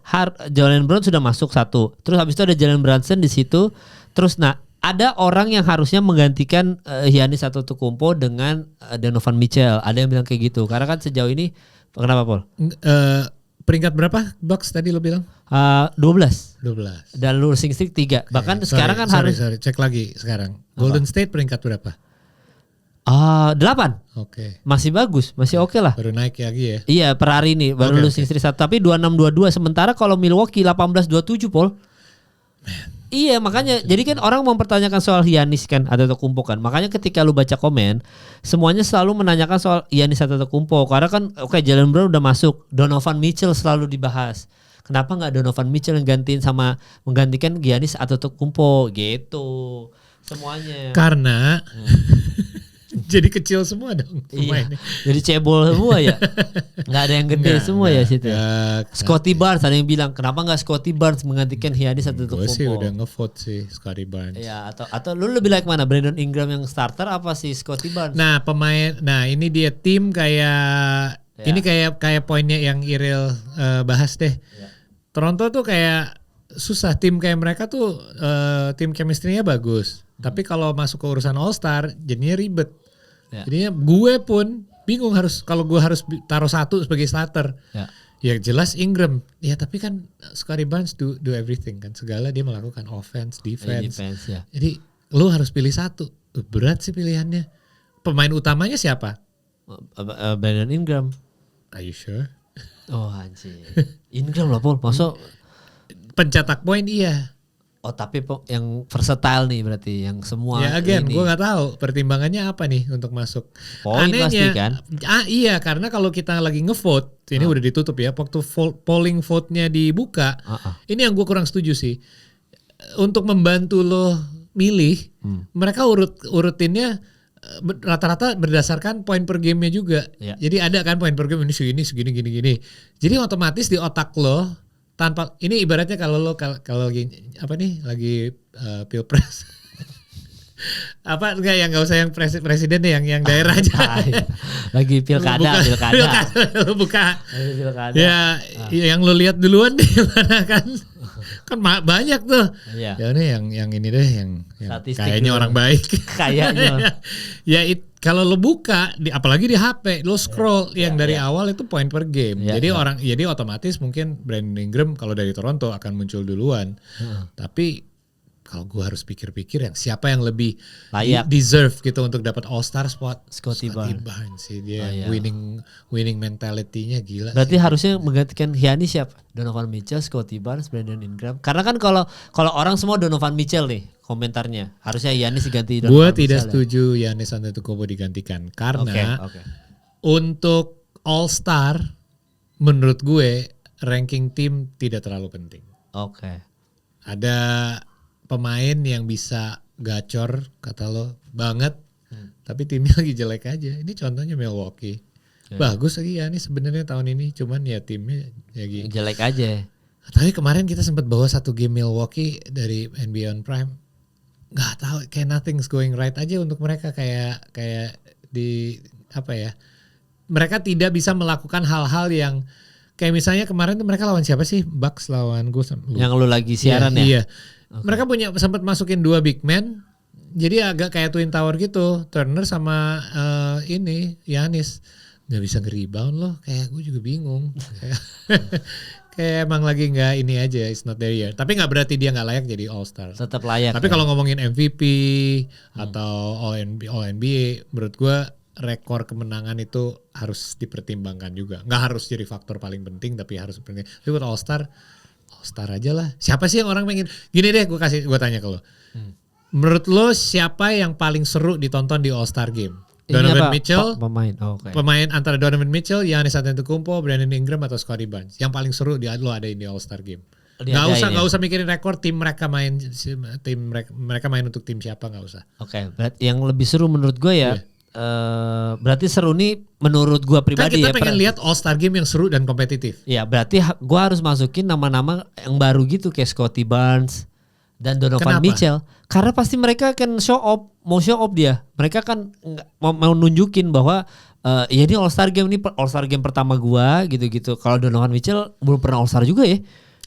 Jalen Brown sudah masuk 1. Terus habis itu ada Jalen Brunson di situ. Terus ada orang yang harusnya menggantikan Giannis Antetokounmpo dengan Donovan Mitchell. Ada yang bilang kayak gitu. Karena kan sejauh ini kenapa Paul? Peringkat berapa Bucks tadi lo bilang? 12. Dan losing streak 3. Bahkan sekarang kan harus cek lagi sekarang. Golden State peringkat berapa? 8. Masih bagus, masih oke lah. Baru naik lagi ya. Iya, per hari ini baru losing streak 1 tapi 26-22 sementara kalau Milwaukee 18-27 Paul. Iya makanya jadi kan orang mempertanyakan soal Giannis kan Antetokounmpo kan. Makanya ketika lu baca komen semuanya selalu menanyakan soal Giannis Antetokounmpo karena kan Jalen Brown udah masuk, Donovan Mitchell selalu dibahas. Kenapa nggak Donovan Mitchell yang menggantikan Giannis Antetokounmpo gitu semuanya. Karena jadi kecil semua dong pemainnya. Jadi cebol semua ya. Nggak ada yang gede semua ya situ. Scottie Barnes ada yang bilang kenapa nggak Scottie Barnes menggantikan Giannis Antetokounmpo? Gue sih udah ngevote sih Scottie Barnes. Ya atau lu lebih like mana? Brandon Ingram yang starter apa sih Scottie Barnes? Nah ini dia tim kayak ini kayak poinnya yang Iril bahas deh. Toronto tuh kayak susah tim kayak mereka tuh tim chemistry-nya bagus. Tapi kalau masuk ke urusan All Star jadinya ribet. Jadinya gue pun bingung kalau gue harus taruh 1 sebagai starter. Ya jelas Ingram. Ya tapi kan Scottie Barnes do everything kan. Segala dia melakukan offense, defense. Jadi lu harus pilih 1. Berat sih pilihannya. Pemain utamanya siapa? Brandon Ingram. Are you sure? Oh anjir. Ingram lah Paul. Masuk pencetak poin iya. Oh tapi yang versatile nih berarti yang semua. Ya again gue gak tahu pertimbangannya apa nih untuk masuk. Poin pasti kan. Iya karena kalau kita lagi ngevote ini udah ditutup ya. Waktu polling vote-nya dibuka. Ini yang gue kurang setuju sih. Untuk membantu lo milih mereka urutinnya rata-rata berdasarkan poin per gamenya juga. Jadi ada kan poin per game ini segini gini. Jadi otomatis di otak lo tanpa ini ibaratnya kalau lagi pilpres apa enggak yang nggak usah yang presiden deh yang daerah aja lagi pilkada lu buka ya yang lu lihat duluan di mana kan banyak tuh ya ini yang ini deh yang kayaknya orang baik kayaknya kalau lo buka apalagi di HP lo scroll yang dari awal itu point per game jadi otomatis mungkin Brandon Ingram kalau dari Toronto akan muncul duluan tapi kalau gue harus pikir-pikir yang siapa yang lebih layak deserve gitu untuk dapat All Star spot Scottie Barnes sih dia winning mentality-nya gila. Berarti harusnya menggantikan Giannis siapa? Donovan Mitchell, Scottie Barnes, Brandon Ingram. Karena kan kalau orang semua Donovan Mitchell nih komentarnya harusnya Giannis diganti Donovan Mitchell. Gue tidak setuju Giannis Antetokounmpo digantikan karena untuk All Star menurut gue ranking tim tidak terlalu penting. Ada pemain yang bisa gacor kata lo banget tapi timnya lagi jelek aja. Ini contohnya Milwaukee. Bagus lagi ya nih sebenarnya tahun ini cuman ya timnya lagi jelek aja. Tapi kemarin kita sempat bawa 1 game Milwaukee dari NBA on Prime. Nggak tahu kayak nothing's going right aja untuk mereka kayak di apa ya? Mereka tidak bisa melakukan hal-hal yang kayak misalnya kemarin tuh mereka lawan siapa sih? Bucks lawan gue. Yang lu lagi siaran ya? Iya. Mereka sempat masukin 2 big man. Jadi agak kayak Twin Tower gitu. Turner sama Giannis. Gak bisa nge-rebound loh. Kayak gue juga bingung. Kayak emang lagi gak ini aja. It's not there yet. Tapi gak berarti dia gak layak jadi All Star. Tetap layak. Tapi kalau ngomongin MVP atau All NBA. Menurut gue rekor kemenangan itu harus dipertimbangkan juga. Gak harus jadi faktor paling penting. Tapi harus penting. Tapi buat All Star aja lah. Siapa sih yang orang pengen? Gini deh gue tanya ke lo. Menurut lo siapa yang paling seru ditonton di All Star Game? Donovan Mitchell, pemain antara Donovan Mitchell, Giannis Antetokounmpo, Brandon Ingram atau Scottie Barnes. Yang paling seru lo ada di All-Star Game. Nggak usah mikirin rekor tim mereka main untuk tim siapa, nggak usah. Oke, berarti yang lebih seru menurut gue ya. Berarti seru nih menurut gue pribadi kan kita pengen lihat All-Star Game yang seru dan kompetitif. Ya berarti gue harus masukin nama-nama yang baru gitu kayak Scottie Barnes dan Donovan Mitchell. Karena pasti mereka akan mau show off dia. Mereka kan mau nunjukin bahwa ya ini All-Star Game, ini All-Star Game pertama gue gitu-gitu. Kalau Donovan Mitchell belum pernah All-Star juga ya.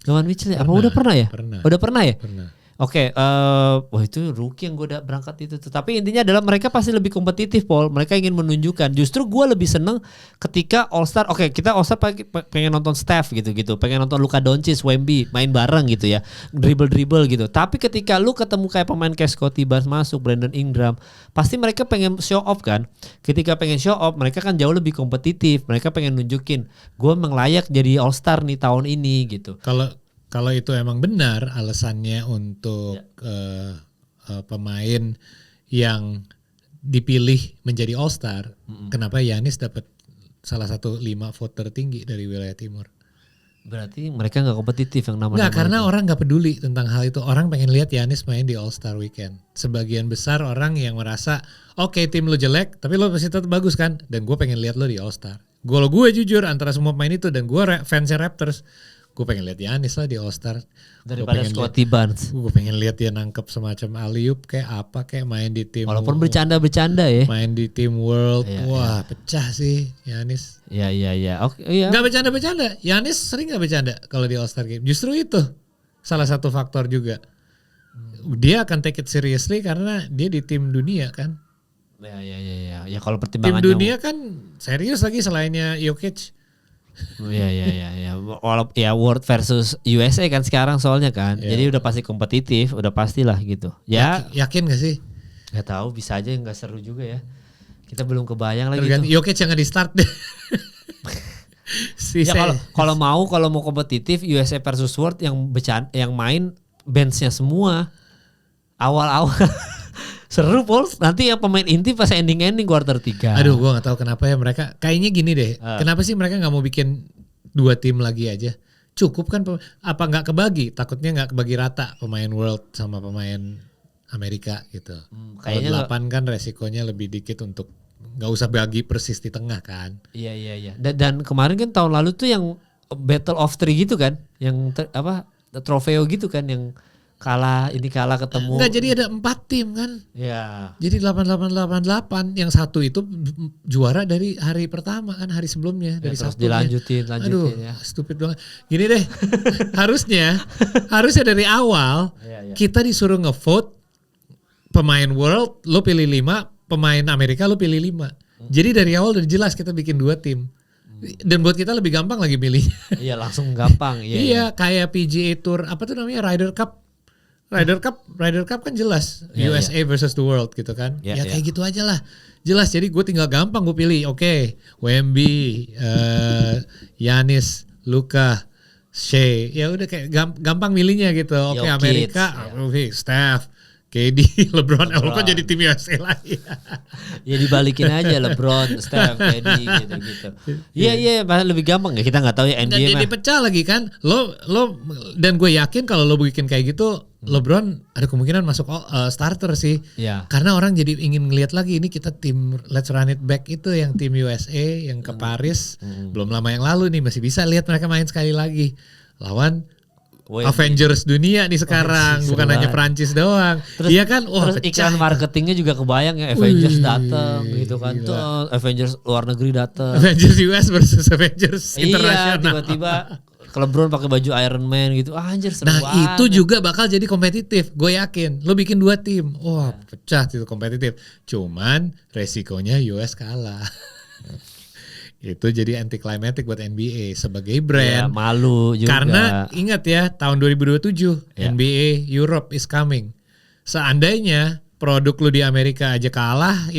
Donovan Mitchell apa udah pernah ya? Udah pernah ya? Pernah. Oke, wah itu rookie yang gue udah berangkat itu. Tapi intinya adalah mereka pasti lebih kompetitif, Paul. Mereka ingin menunjukkan. Justru gue lebih seneng ketika All Star. Oke, kita All Star pengen nonton Steph gitu, pengen nonton Luka Doncic, Wemby main bareng gitu ya, dribble gitu. Tapi ketika lu ketemu kayak pemain kayak Scottie Barnes masuk, Brandon Ingram, pasti mereka pengen show off kan. Ketika pengen show off, mereka kan jauh lebih kompetitif. Mereka pengen nunjukin, gue memang layak jadi All Star nih tahun ini gitu. Kalau itu emang benar alasannya untuk pemain yang dipilih menjadi All-Star, kenapa Giannis dapat salah satu 5 vote tertinggi dari wilayah timur? Berarti mereka nggak kompetitif yang namanya. Nggak, karena orang nggak peduli tentang hal itu. Orang pengen lihat Giannis main di All-Star Weekend. Sebagian besar orang yang merasa, oke, tim lo jelek, tapi lo pasti tetap bagus kan? Dan gue pengen lihat lo di All-Star. Gue jujur antara semua pemain itu dan gue fansnya Raptors, gue pengen lihat Giannis lah di All-Star daripada Scottie Barnes. Gue pengen lihat dia nangkep semacam alley-oop kayak apa, kayak main di tim. Walaupun bercanda ya. Main di tim World, wah pecah sih Giannis. Iya. Oke, iya. Gak bercanda. Giannis sering gak bercanda kalau di All-Star Game. Justru itu salah satu faktor juga. Dia akan take it seriously karena dia di tim dunia kan. Ya kalau pertimbangannya. Tim dunia kan serius lagi selainnya Jokic. Ya. Walaupun ya World versus USA kan sekarang soalnya kan. Jadi udah pasti kompetitif, udah pastilah gitu. Ya. Yakin gak sih? Gak tahu, bisa aja nggak seru juga ya. Kita belum kebayang lagi gitu. Jokic yang di start deh. Kalau mau kompetitif USA versus World yang main benchnya semua awal-awal. Seru Paul, nanti yang pemain inti pas ending quarter 3. Aduh, gue gak tahu kenapa ya mereka, kayaknya gini deh, kenapa sih mereka gak mau bikin 2 tim lagi aja? Cukup kan, apa gak kebagi? Takutnya gak kebagi rata pemain World sama pemain Amerika gitu. Kalau 8 kan resikonya lebih dikit untuk gak usah bagi persis di tengah kan. Iya. Dan kemarin kan tahun lalu tuh yang Battle of Three gitu kan, yang trofeo gitu kan, yang kalah ketemu. Enggak, jadi ada 4 tim kan. Iya. Jadi 88. Yang satu itu juara dari hari pertama kan, hari sebelumnya dari terus Sabtunya. dilanjutin Aduh, ya. Stupid banget. Gini deh. harusnya dari awal kita disuruh ngevote pemain World, lo pilih 5, pemain Amerika lo pilih 5. Jadi dari awal udah jelas kita bikin 2 tim. Dan buat kita lebih gampang lagi milihnya. Iya, langsung gampang. Iya, kayak PGA Tour, apa tuh namanya, Ryder Cup kan jelas USA versus the world gitu kan. Kayak gitu aja lah. Jelas, jadi gue tinggal gampang gue pilih. Oke, Wemby, Giannis, Luka, Shea. Ya udah kayak gampang milihnya gitu. Oke, Amerika, Steph, KD, LeBron. Kok jadi tim USA lagi? Ya dibalikin aja LeBron, Steph, KD gitu. Iya, lebih gampang ya, kita nggak tahu ya NBA mah. Dan dipecah lagi kan. Lo dan gue yakin kalau lo bikin kayak gitu, LeBron ada kemungkinan masuk starter sih. Iya. Karena orang jadi ingin ngelihat lagi, ini kita tim Let's Run It Back itu yang tim USA yang ke Paris belum lama yang lalu nih, masih bisa lihat mereka main sekali lagi lawan Avengers dunia nih sekarang, bukan hanya Prancis doang. Iya kan? Terus iklan marketingnya juga kebayang ya, Avengers datang gitu kan. Tuh Avengers luar negeri datang. Avengers US versus Avengers internasional. Iya, tiba-tiba LeBron pakai baju Iron Man gitu. Anjir, seru banget. Nah, itu juga bakal jadi kompetitif. Gue yakin. Lo bikin 2 tim. Wah, pecah itu kompetitif. Cuman resikonya US kalah. Itu jadi anti climatic buat NBA sebagai brand. Ya, malu juga. Karena ingat ya, tahun 2027 NBA Europe is coming. Seandainya produk lu di Amerika aja kalah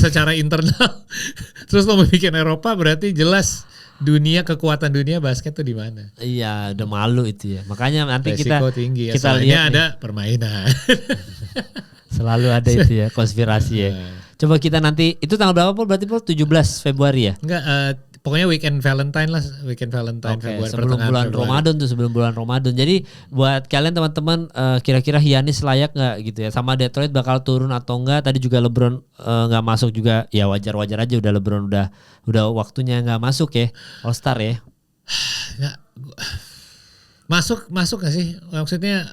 secara internal, terus lo mau bikin Eropa, berarti jelas kekuatan dunia basket tuh di mana? Iya, udah malu itu ya. Makanya nanti resiko tinggi ya. Kita lihat ada permainan. Selalu ada itu ya, konspirasi ya. Coba kita nanti itu tanggal berapa Paul? Berarti Paul 17 Februari ya? Enggak, pokoknya weekend Valentine lah, weekend Valentine Februari, sebelum bulan Februari. Ramadan tuh, sebelum bulan Ramadan. Jadi buat kalian teman-teman kira-kira Giannis layak nggak gitu ya? Sama Detroit bakal turun atau enggak? Tadi juga LeBron nggak masuk juga, ya wajar-wajar aja udah LeBron udah waktunya nggak masuk ya, All Star ya. Nggak, masuk gak sih? Maksudnya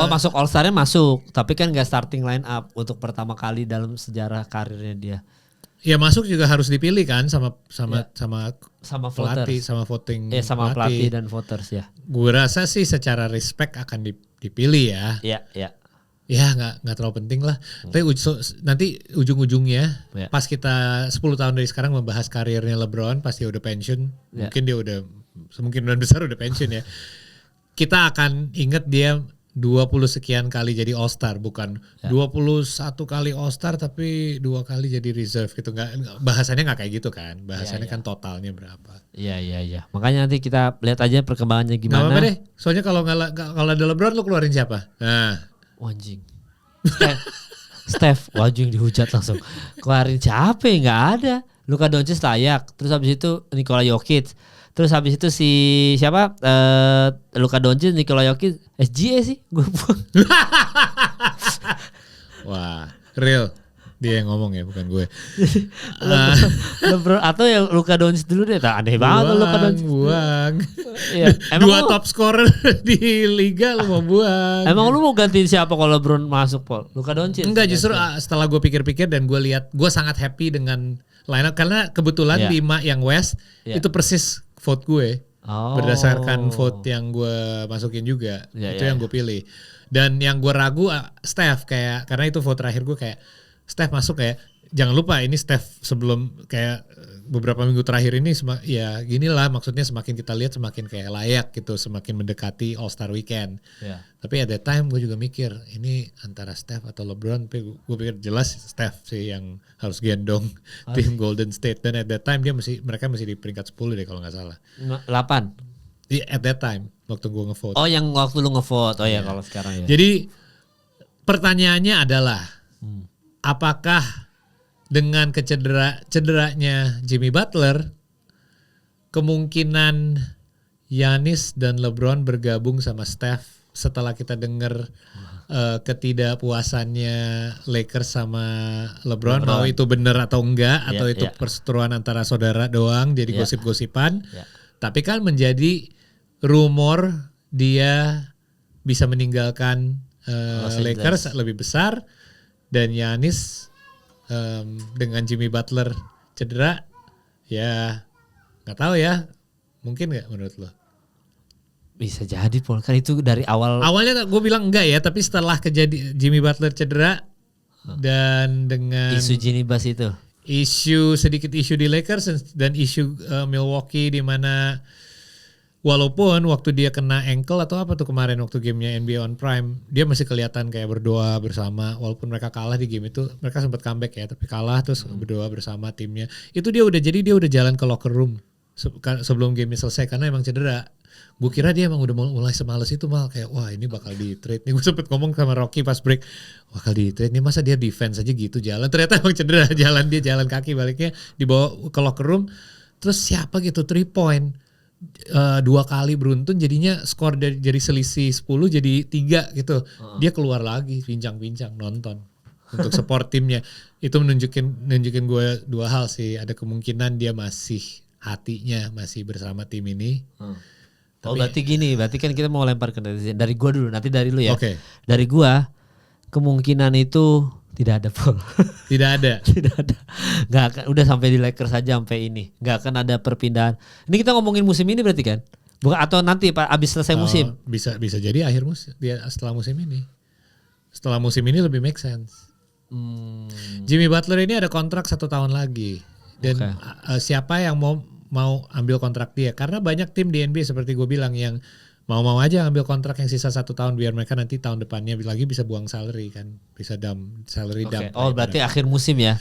masuk All Star-nya masuk, tapi kan gak starting line up untuk pertama kali dalam sejarah karirnya dia. Ya masuk juga harus dipilih kan sama voters. pelatih, sama voting. Sama pelatih dan voters ya. Gue rasa sih secara respect akan dipilih ya. Iya. Ya nggak terlalu penting lah. Tapi nanti ujung-ujungnya pas kita 10 tahun dari sekarang membahas karirnya LeBron, pasti udah pensiun. Mungkin dia udah kemungkinan besar udah pensiun ya. Kita akan ingat dia 20 sekian kali jadi All Star, bukan 21 kali All Star tapi 2 kali jadi reserve gitu. Nggak, bahasannya nggak kayak gitu kan. Bahasannya kan totalnya berapa. Iya. Makanya nanti kita lihat aja perkembangannya gimana. Nggak apa-apa deh. Soalnya kalau ada LeBron lu keluarin siapa? Nah, anjing. Steph, wajing dihujat langsung. Keluarin siapa ya? Nggak ada. Luka Doncic layak. Terus habis itu Nikola Jokic. Terus habis itu si siapa? Luka Doncic, Nikola Jokic, SGA sih gue buang. Wah, real. Dia yang ngomong ya, bukan gue. LeBron atau yang Luka Doncic dulu deh, aneh banget Luka Doncic. Buang. Ya, Dua top scorer di liga lu mau buang. Emang lu mau gantiin siapa kalau LeBron masuk, Paul? Luka Doncic? Enggak, justru setelah gue pikir-pikir dan gue lihat, gue sangat happy dengan lineup karena kebetulan 5 yang West itu persis vote gue. Berdasarkan vote yang gue masukin juga. Itu yang gue pilih. Dan yang gue ragu Steph, kayak karena itu vote terakhir gue, kayak Steph masuk kayak, jangan lupa ini Steph sebelum kayak beberapa minggu terakhir ini ya ginilah, maksudnya semakin kita lihat semakin kayak layak gitu, semakin mendekati All Star Weekend. Tapi at that time gue juga mikir ini antara Steph atau LeBron, tapi gue pikir jelas Steph sih yang harus gendong tim Golden State, dan at that time mereka masih di peringkat 10 deh kalau nggak salah. 8. At that time waktu gue ngevote. Oh, yang waktu lu ngevote. Oh ya, kalau sekarang ya. Jadi pertanyaannya adalah apakah dengan cederanya Jimmy Butler, kemungkinan Giannis dan LeBron bergabung sama Steph setelah kita dengar ketidakpuasannya Lakers sama LeBron, mau itu benar atau enggak, atau itu perseteruan antara saudara doang jadi gosip-gosipan. Tapi kan menjadi rumor dia bisa meninggalkan Lakers lebih besar, dan Giannis dengan Jimmy Butler cedera, ya nggak tahu ya, mungkin nggak menurut lo? Bisa jadi, Paul, kan itu dari awalnya gue bilang enggak ya, tapi setelah Jimmy Butler cedera dan dengan isu Jinibas itu, sedikit isu di Lakers dan isu Milwaukee, di mana walaupun waktu dia kena ankle atau apa tuh kemarin waktu gamenya NBA on Prime, dia masih kelihatan kayak berdoa bersama, walaupun mereka kalah di game itu, mereka sempat comeback ya, tapi kalah terus berdoa bersama timnya. Itu dia udah jalan ke locker room sebelum game selesai karena emang cedera. Gue kira dia emang udah mulai semales itu, mal kayak wah ini bakal di trade nih. Gue sempet ngomong sama Rocky pas break, bakal di trade nih, masa dia defense aja gitu jalan, ternyata emang cedera, jalan kaki baliknya dibawa ke locker room. Terus siapa gitu 3 point 2 kali beruntun, jadinya skor dari selisih 10 jadi 3 gitu. Dia keluar lagi bincang-bincang nonton untuk support timnya. Itu menunjukin gue 2 hal sih. Ada kemungkinan dia hatinya masih bersama tim ini. Berarti gini, berarti kan kita mau lempar ke dari gue dulu, nanti dari lu ya. Okay. Dari gue kemungkinan itu tidak ada, Paul. Tidak ada. Nggak akan, udah sampai di Lakers saja sampai ini. Nggak akan ada perpindahan. Ini kita ngomongin musim ini berarti kan? Bukan, atau nanti Pak abis selesai musim? Bisa jadi akhir musim, setelah musim ini. Setelah musim ini lebih make sense. Jimmy Butler ini ada kontrak 1 tahun lagi. Dan siapa yang mau ambil kontrak dia? Karena banyak tim di NBA seperti gue bilang yang mau aja ambil kontrak yang sisa 1 tahun biar mereka nanti tahun depannya lagi bisa buang salary kan, bisa salary dump. Oh berarti akhir musim ya.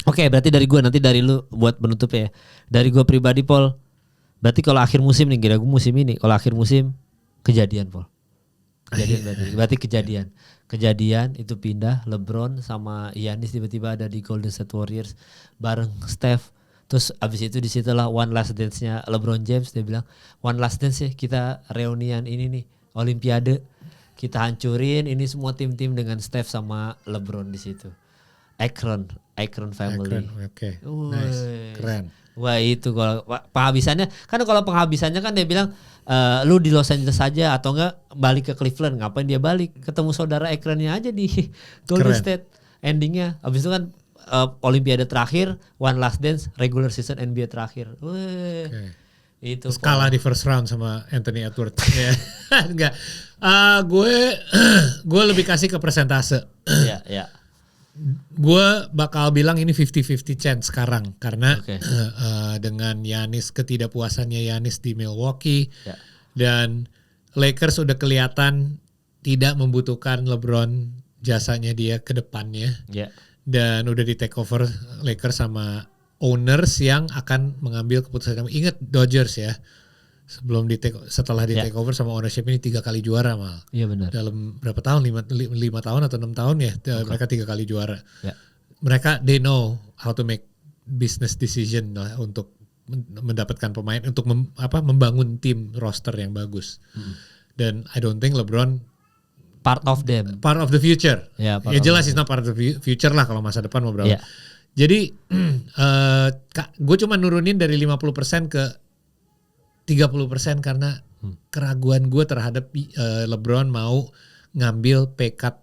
Oke, berarti dari gue, nanti dari lu buat menutup ya. Dari gue pribadi, Paul, berarti kalau akhir musim nih, kira gue musim ini, kalau akhir musim kejadian, Paul. Berarti kejadian itu pindah LeBron sama Giannis tiba-tiba ada di Golden State Warriors bareng Steph. Terus abis itu disitulah one last dance-nya LeBron James, dia bilang one last dance ya, kita reunian ini nih Olimpiade, kita hancurin ini semua tim-tim dengan Steph sama LeBron di situ. Akron family. Oke. Nice. Keren. Wah itu kalau penghabisannya kan dia bilang lu di Los Angeles saja atau enggak balik ke Cleveland, ngapain dia balik, ketemu saudara Akronnya aja di Golden State. Endingnya abis itu kan Olimpiade terakhir, one last dance, regular season NBA terakhir. Itu kalah di first round sama Anthony Edwards. Enggak. Gue lebih kasih ke persentase. Ya. Gue bakal bilang ini 50-50 chance sekarang karena dengan ketidakpuasannya Giannis di Milwaukee dan Lakers udah kelihatan tidak membutuhkan LeBron, jasanya dia ke depannya dan udah di take over Lakers sama owners yang akan mengambil keputusan. Ingat Dodgers ya, setelah di take over sama ownership ini 3 kali juara mal. Iya benar. Dalam berapa tahun? 5 tahun atau 6 tahun ya, mereka 3 kali juara. Mereka they know how to make business decision lah untuk mendapatkan pemain untuk membangun tim roster yang bagus. Dan I don't think LeBron part of the future. Ya jelas is not part of the future lah kalau masa depan mau berapa. Jadi gue cuma nurunin dari 50% ke 30% karena keraguan gue terhadap LeBron mau ngambil pay cut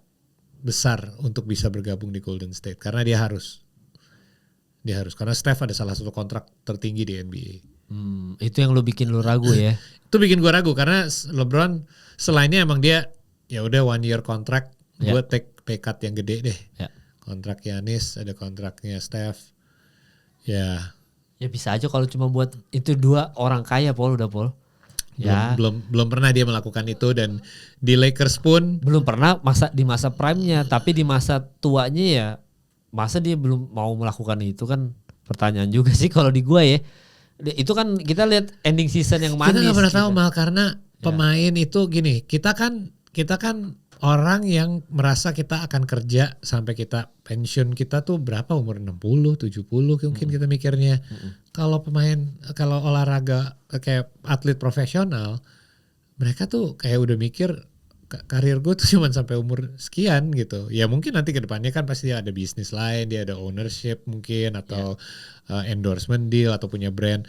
besar untuk bisa bergabung di Golden State karena dia harus karena Steph ada salah satu kontrak tertinggi di NBA. Itu yang bikin lu ragu ya? Itu bikin gue ragu karena LeBron selainnya emang dia ya udah 1 year kontrak, gue take pay cut yang gede deh. Kontrak Giannis, ada kontraknya Steph. Ya bisa aja kalau cuma buat itu 2 orang kaya Paul. Belum pernah dia melakukan itu dan di Lakers pun belum pernah di masa prime-nya, tapi di masa tuanya ya masa dia belum mau melakukan itu kan pertanyaan juga sih kalau di gua ya. Itu kan kita lihat ending season yang manis. Kita nggak pernah tahu mal karena pemain itu gini, kita kan orang yang merasa kita akan kerja sampai kita pensiun, kita tuh berapa umur 60, 70 mungkin kita mikirnya. Kalau olahraga kayak atlet profesional, mereka tuh kayak udah mikir karir gue tuh cuma sampai umur sekian gitu. Ya mungkin nanti ke depannya kan pasti ada bisnis lain, dia ada ownership mungkin atau endorsement deal atau punya brand.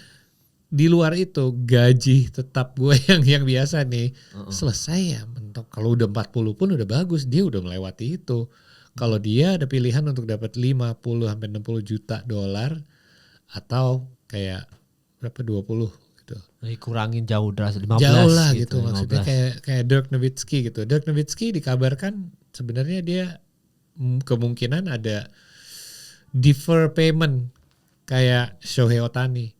Di luar itu gaji tetap gue yang biasa nih selesai ya mentok. Kalau udah 40 pun udah bagus, dia udah melewati itu. Kalau dia ada pilihan untuk dapat 50 sampai 60 juta dolar atau kayak berapa 20 gitu. Kurangin jauh drastis 15 jauh lah gitu maksudnya kayak Dirk Nowitzki gitu. Dirk Nowitzki dikabarkan sebenarnya dia kemungkinan ada defer payment kayak Shohei Ohtani.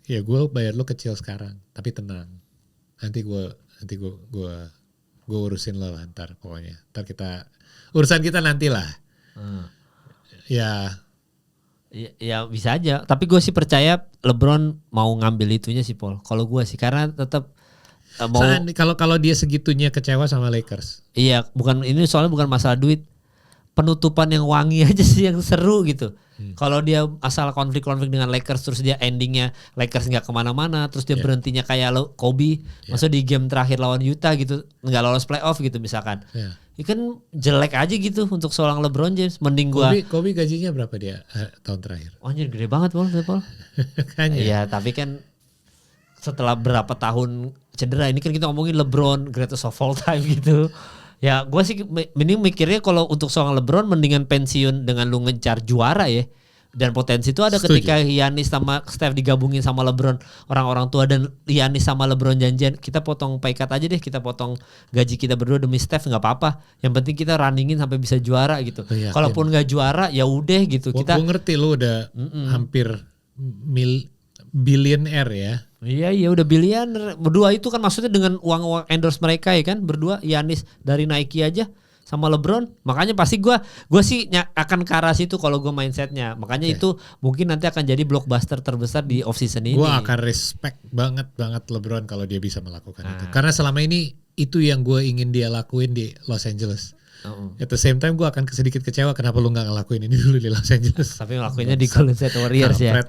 Ya gue bayar lo kecil sekarang, tapi tenang. Nanti gue urusin lo lah ntar pokoknya. Ntar urusan kita nantilah. Ya bisa aja. Tapi gue sih percaya LeBron mau ngambil itunya sih Paul. Kalau gue sih karena tetap mau. Kalau dia segitunya kecewa sama Lakers. Iya, soalnya bukan masalah duit. Penutupan yang wangi aja sih yang seru gitu. Kalau dia asal konflik-konflik dengan Lakers terus dia endingnya Lakers nggak kemana-mana terus dia berhentinya kayak Kobe, maksudnya di game terakhir lawan Utah gitu nggak lolos playoff gitu misalkan, itu kan jelek aja gitu untuk seorang LeBron James. Mending Kobe gajinya berapa dia tahun terakhir? Anjir gede banget Paul. Iya tapi kan setelah berapa tahun cedera ini kan kita ngomongin LeBron greatest of all time gitu. Ya gue sih mending mikirnya kalau untuk seorang LeBron mendingan pensiun dengan lu ngejar juara ya. Dan potensi itu ada ketika Giannis sama Steph digabungin sama LeBron, orang-orang tua dan Giannis sama LeBron janjian kita potong pay cut aja deh, kita potong gaji kita berdua demi Steph nggak apa-apa. Yang penting kita runningin sampai bisa juara gitu. Kalaupun nggak juara ya udah gitu. Gue ngerti lu udah hampir billionaire ya. Iya udah biliuner berdua itu kan maksudnya dengan uang endorse mereka ya kan berdua Giannis dari Nike aja sama LeBron, makanya pasti gue sih akan ke arah situ kalau gue mindsetnya, makanya itu mungkin nanti akan jadi blockbuster terbesar di off season ini. Gue akan respect banget LeBron kalau dia bisa melakukan itu karena selama ini itu yang gue ingin dia lakuin di Los Angeles. At the same time gue akan sedikit kecewa kenapa lu gak ngelakuin ini dulu di Los Angeles. Tapi ngelakuinnya di Golden State Warriors ya.